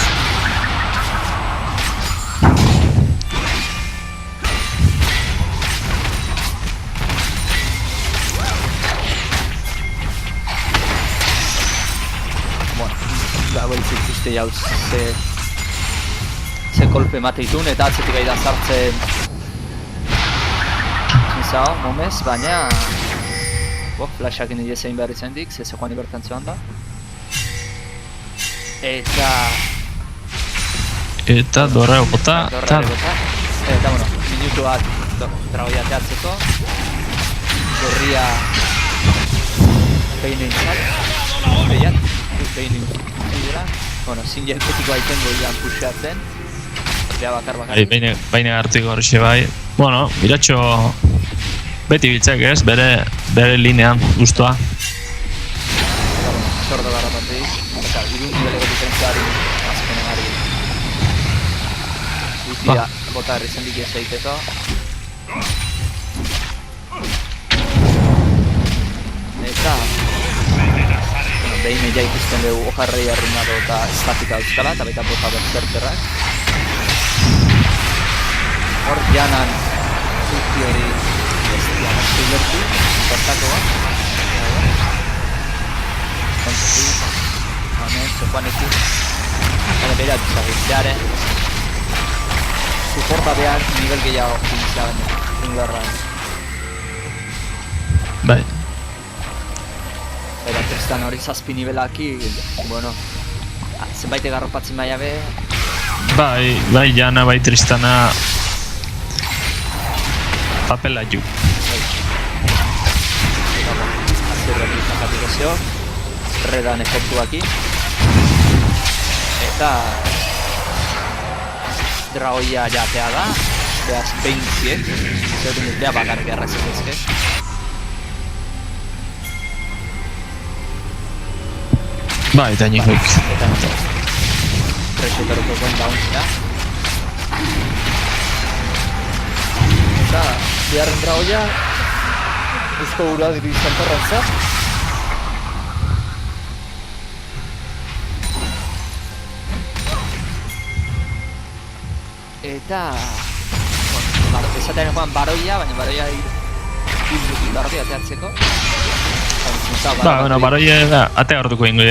Ikuste jauz ze kolpe mateitun eta atzetik gaida sartzen Zintzao, momez, baina flashakin nire zein behar izan dik, ze Zejuani bertan zoan da Eta dorreo bota eta bueno, minutu bat dragoia teatzeko Gorria behin nintzat behin nintzat bueno, sin jerketiko aitengo ian puxatzen Bea bakar Baina hartiko horrexe bai Bueno, miratxo beti biltzak ez, bere linean guztua Zordo garrapatik eta irun nibeleko diferentziari azkenen ari Guztia bota herrizen dik ez egiteko Eta behin ja ikusten dugu ojarrei arruinado eta estatika euskala eta baita bota bertzerterrak hor janan ulti hori bestia nazio lertu bertako bat kontatu hemen Zejuanekin eta berat izagitzeare suporta behar nivel gehiago finitzean junglarran Bai Eta Tristan hori zazpi nivelaki, bueno, zenbait egarropatzen baina be... Bai Jana, bai Tristana... Papela ju. zurrekin zakatuko zeo, redan efektuakin. Eta dragoia jatea da, beaz behin ziek, zer bea bakarrik errazek ezke. Ba, eta nikoik. Eta reseteruko guen dauntzea. Eta biharren dragoia, eusko gura diru izan torrentza. Eta... esatean joan baroia, baina baroia hildutik barri ateatzeko. Ba, bueno, baroia atea hartuko ingo,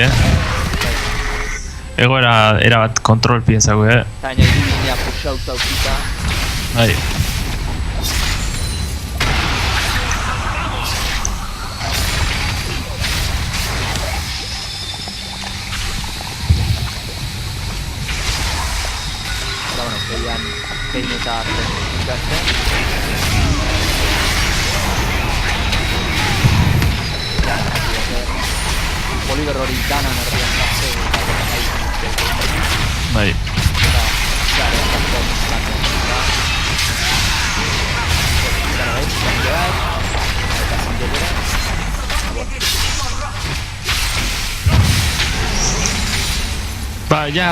Egoera erabat kontrol pienzago, Eta baina irudinia push-out aukita. Bai. Kein eta arte ikasten. Bolivar hori danan erdian jartzeu eta nahi. Bai. Eta zare jartzen izan da. Zara behar, izan behar, eta zinde bera. Ba, ja...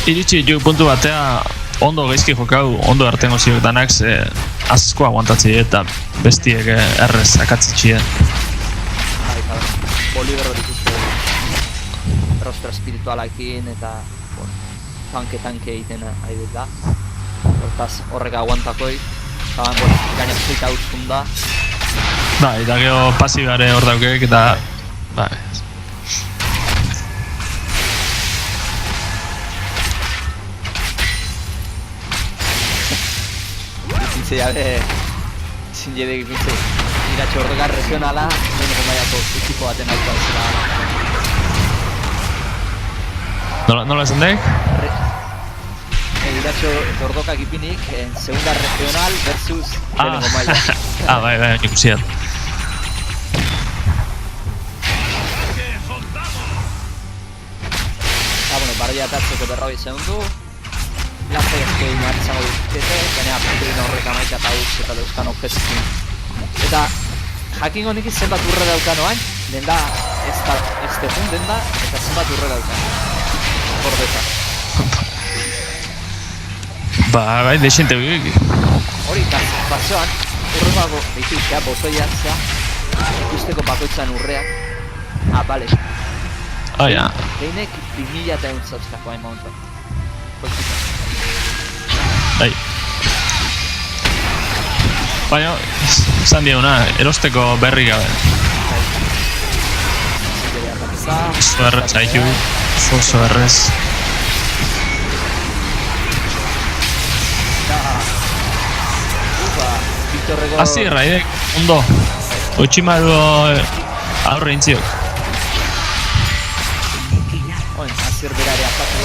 iritsi jo puntu batea ondo gaizki jokau, ondo artengo ziok danak, asko aguantatzi eta bestiek errez akatzitxien. Bolivar hori ikuste rostra espiritualakin eta tanke egiten ari dut da. Hortaz horrek aguantakoi, eta gaina zeita utzkun da. Ba, eta gero pasibare hor daukek eta... Ba, Zin jedek ipintze iratxo ordoka regionala leheneko maiako ekipo baten altua zela. Nola esan dek? Iratxo ordokak ipinik segunda regional versus leheneko maia. Bai, ikusiat. Bueno, baroia atatzeko 40 segundu. Laze ezko inar izango dutete, baina punturin horrek amaika eta utz eta dauzkan objetzikin. Eta jakingo nik zenbat urre daukan oain, den da, ez defun den da, eta zenbat urre daukan. Gordeta. Ba, bai, deixente bigik. Hori, batzoan, urre bago behitzea, botoiatzea, ikusteko bakoitzan urreak. Bale. Ja. Behinek 2000 eta euntzautzkako hain mauntan. Bai. Baina, esan diona, erosteko berri gabe. Oso errez haitu, oso errez. Hazi erraidek, ondo. Otximaru aurre intziok. Oin, azir berare apatu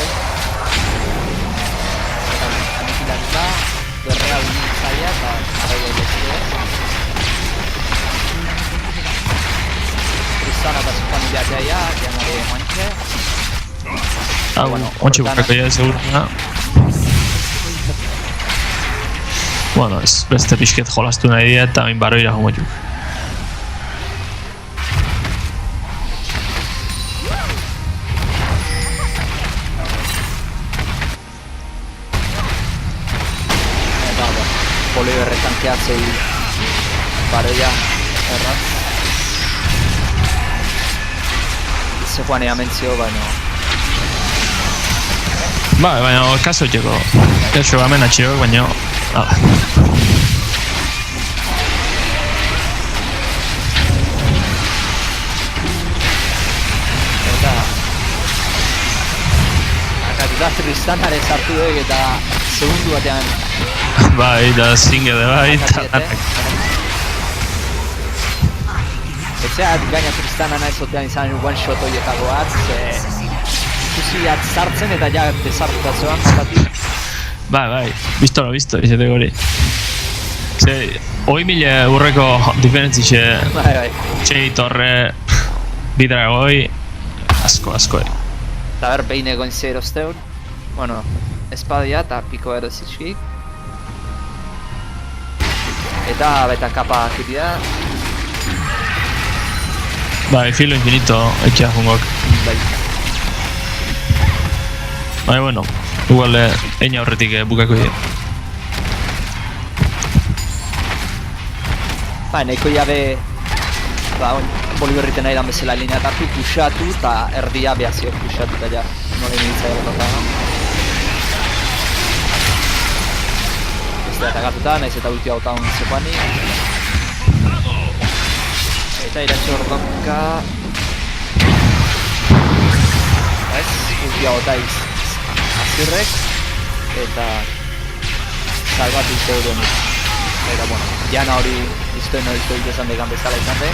Aniquilatuta, berrea binin zaila eta arraia ilezio. Tristana eta su familiatea ya, janare manche. Ontsi bukako ya, seguruna. Bueno, ez beste pixket jolastu nahi dira eta hain baroira homoiuk. Bolivarre tankeatzei baroia erraz. Se joanea mentzio, baina... Baina, kaso txeko. Kaso gamen atxio, baina... Eta... akatuta Tristanare sartu dugu eta segundu batean... Bai, da zinge de bai, eta... Etxeat gaina Tristana nahi zotean izan one shot horietako bat, ikusiat sartzen eta ja bezartutatzean, batatik. Bai, visto, izateko hori. Hoi mila urreko diferentzixe Bai. txei torre bidragoi asko. Eta ber, behin egoin zerosteun. Bueno, espadia eta piko erozitxkik. Eta beta kapa akitia. Bai, filo infinito etxea jungok. Bai. Bai, bueno, igual eina horretik bukako dira. Ba, nahiko jabe... Ba, Boliberriten nahi dan bezala lineatatu, puxatu eta erdia behazio puxatu eta ja. Nore nintzai erotata. Ez da eta gatuta, nahiz eta ulti hauta hon zekoani. Eta iratxo ordoka... Ez, ulti hauta azirrek. Eta... salbatu izte hori. Eta, bueno, jana hori iztoen hori iztoen izan degan bezala izan de.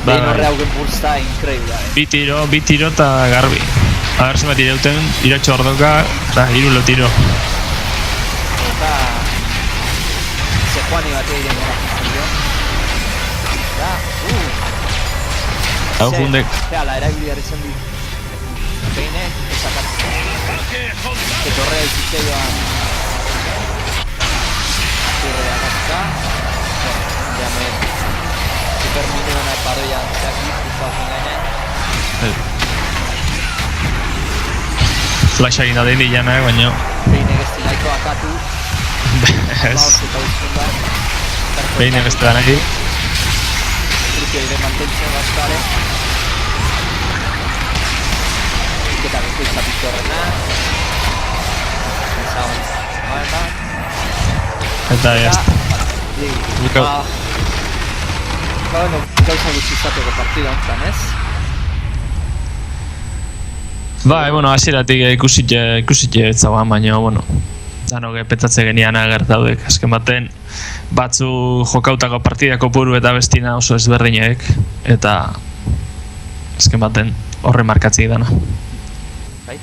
Behin horre haugen bursta increíble. Bi tiro eta garbi. A ver, zenbat ireuten, iratxo ordoka, eta hiru lo tiro. Eta... Zejuani bate diren gara jizten dio. Eta... Hau jundek. Ala, erabili garritzen dit. Behinek, ezakatzen. Eta horre izitzeioan... Zirrea gatuta. Jame... Super minioena paroian zeaki, izauzen gainen. Flash egin da dendi janak, baina... Behinek ez nahiko akatu. Ez. Eta uzkunda. Behinek ez da nahi. Trukio ire mantentzen bazkare. Eta guztu izapizko horrena. Ezagun. Baina. Eta jazta. Bukau. Bueno, gauza gutxi izateko partida honetan, ez? Bai, bueno, hasieratik ikusitxe etzagoan, baina, bueno, danok petatze genian agertaudek, azken baten batzu jokautako partidako puru eta bestina oso ezberdinek, eta azken baten horre markatzik dana. Bai.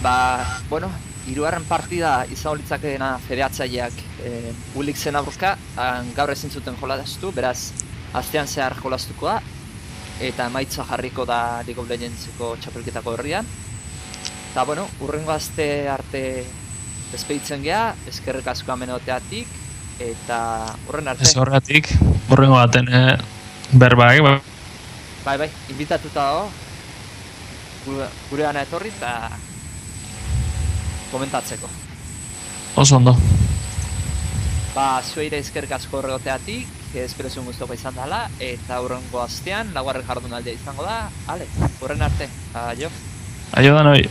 Ba, bueno, hirugarren partida izan litzakeena fedeatzaileak Ulik zen aurka, gaur ezin zuten jolaztu, beraz, astean zehar jolaztuko da, eta emaitza jarriko da League of Legendseko txapelketako herrian. Eta, bueno, urrengo aste arte despeditzen geha, eskerrik asko amenoteatik, eta urren arte. Ez horretik, urrengo baten berbaek, Bai, invitatuta dago, gure gana etorri eta komentatzeko. Oso ondo. Ba, zueire eskerrik asko horregoteatik, espero zuen guztopa izan dela, eta urrengo astean, laugarren jardunaldia izango da, ale, urren arte, aio. Aio da noi.